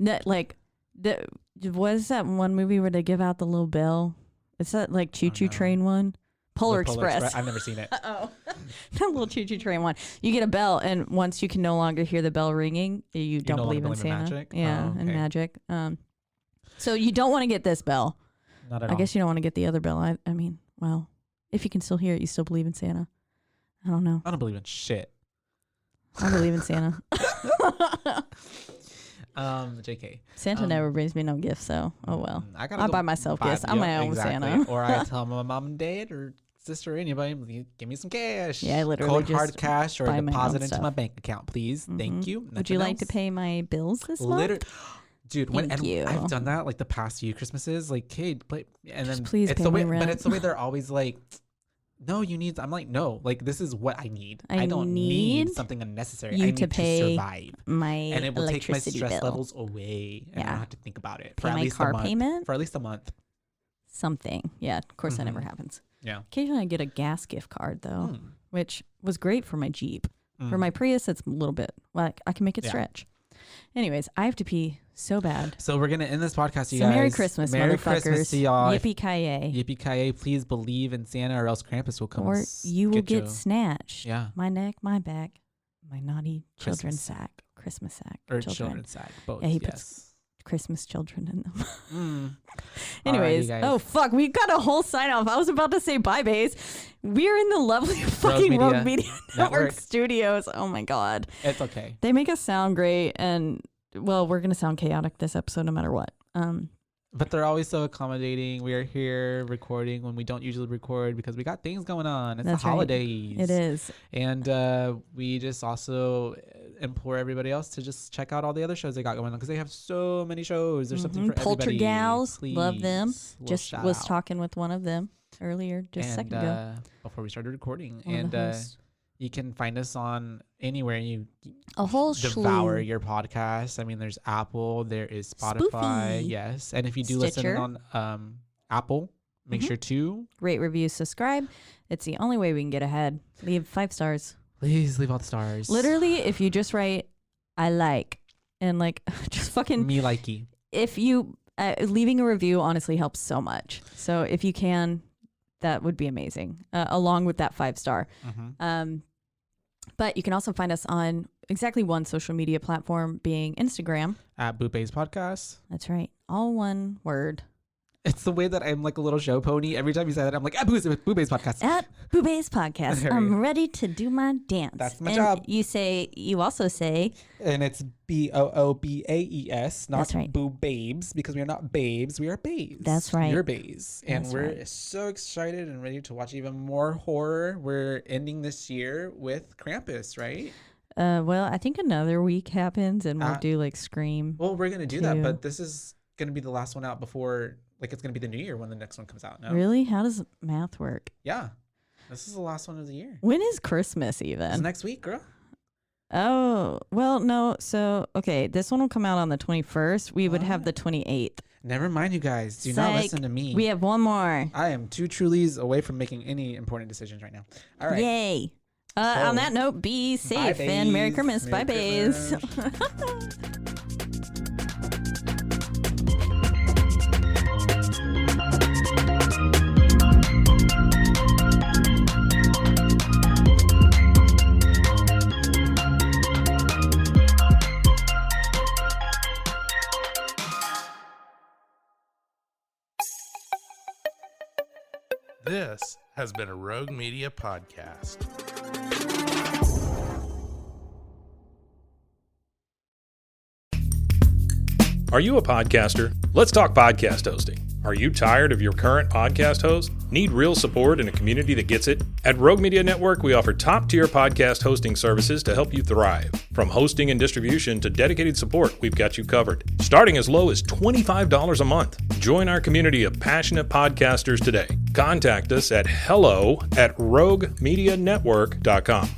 That like the was that one movie where they give out the little bell? Is that like Choo Choo no. Train one? Polar Express. I've never seen it. Oh, that little Choo Choo Train one. You get a bell, and once you can no longer hear the bell ringing, you don't no longer believe in believe in Santa. magic? Yeah, Oh, and okay. magic. So you don't want to get this bell. Not at I all. guess you don't want to get the other bell. I mean, well, if you can still hear it, you still believe in Santa. I don't know. I don't believe in shit. I believe in Santa. JK. Santa never brings me no gifts, so oh well. I gotta I go buy myself gifts. I'm my own Santa. Or I tell my mom and dad or sister or anybody, give me some cash. Yeah, I literally cold just hard cash or buy my deposit own into stuff. my bank account, please. Thank you. Would you Nothing like to else. pay my bills this Literally, month? dude. Thank you. I've done that like the past few Christmases. Like, hey, play, and Just then please it's pay the way, my but rent. it's the way they're always like, no, you need. I'm like, no, like this is what I need. I don't need need something unnecessary. you I need to pay to survive. My And it will take my electricity stress bill. levels away, and I Yeah. don't have to think about it Pay for at my least car a month. payment? For at least a month. Something. Yeah, of course that never Mhm. happens. Yeah. Occasionally I get a gas gift card though, Mm. which was great for my Jeep. For Mm. my Prius, it's a little bit like I can make it Yeah. stretch. Anyways, I have to pee so bad. So we're gonna end this podcast, you So guys. Merry Christmas, Merry motherfuckers. Christmas to y'all. Yippee ki Yippee ki Please believe in Santa, or else Krampus will come. Or and you will get you. snatched. Yeah. My neck, my back, my naughty children's Christmas sack. Christmas sack. Or children. children's side. Both. Yeah, he yes. puts Christmas children in them. Mm. Anyways, Alrighty, guys. oh fuck, we got a whole sign off. I was about to say bye, Baes. We're in the lovely fucking Rogue Media Network Network. studios. Oh my god, It's okay. they make us sound great, and well, we're gonna sound chaotic this episode no matter what. But they're always so accommodating. We are here recording when we don't usually record because we got things going on. It's That's the right. holidays. It is. And we just also implore everybody else to just check out all the other shows they got going on because they have so many shows. There's something for everybody. Poltergals, love them. Please. Little Just shout was out. talking with one of them earlier, just a and, second ago. before we started recording. One of And the hosts. you can find us on anywhere you A whole devour slew. your podcast. I mean, there's Apple, there is Spotify, Spoofy. yes. And if you do Stitcher. listen on Apple, make Mhm. sure to Rate, review, subscribe. It's the only way we can get ahead. Leave 5 stars. please leave all the stars. Literally, if you just write, I like, and like, just fucking, Me likey. if you, leaving a review honestly helps so much. So if you can, that would be amazing, along with that 5 star. Mm-hmm. But you can also find us on exactly one social media platform, being Instagram. At BooBaes Podcast. That's right. All one word. It's the way that I'm like a little show pony. Every time you say that, I'm like, at BooBaes Podcast. At BooBaes Podcast. There I'm you go. ready to do my dance. That's my And job. You also say, And it's BOOBAES, not That's right. BooBabes, because we are not babes, we are babes. That's right. We're babes. And That's we're right. so excited and ready to watch even more horror. We're ending this year with Krampus, right? well, I think another week happens and we'll do like Scream. Well, we're going to do that, Two. but this is gonna be the last one out before, like, it's gonna be the new year when the next one comes out. No? Really? How does math work? Yeah, this is the last one of the year. When is Christmas It's even? next week, girl. Oh, well, no. So, okay, this one will come out on the 21st. We would have the 28th. Never mind, you guys. Do not Psych. listen to me. We have one more. I am 2 Trulies away from making any important decisions right now. All right. Yay. On that note, be safe and Merry Christmas. Bye, bays. This has been a Rogue Media podcast. Are you a podcaster? Let's talk podcast hosting. Are you tired of your current podcast host? Need real support in a community that gets it? At Rogue Media Network, we offer top-tier podcast hosting services to help you thrive. From hosting and distribution to dedicated support, we've got you covered. Starting as low as $25 a month. Join our community of passionate podcasters today. Contact us at hello@roguemedianetwork.com.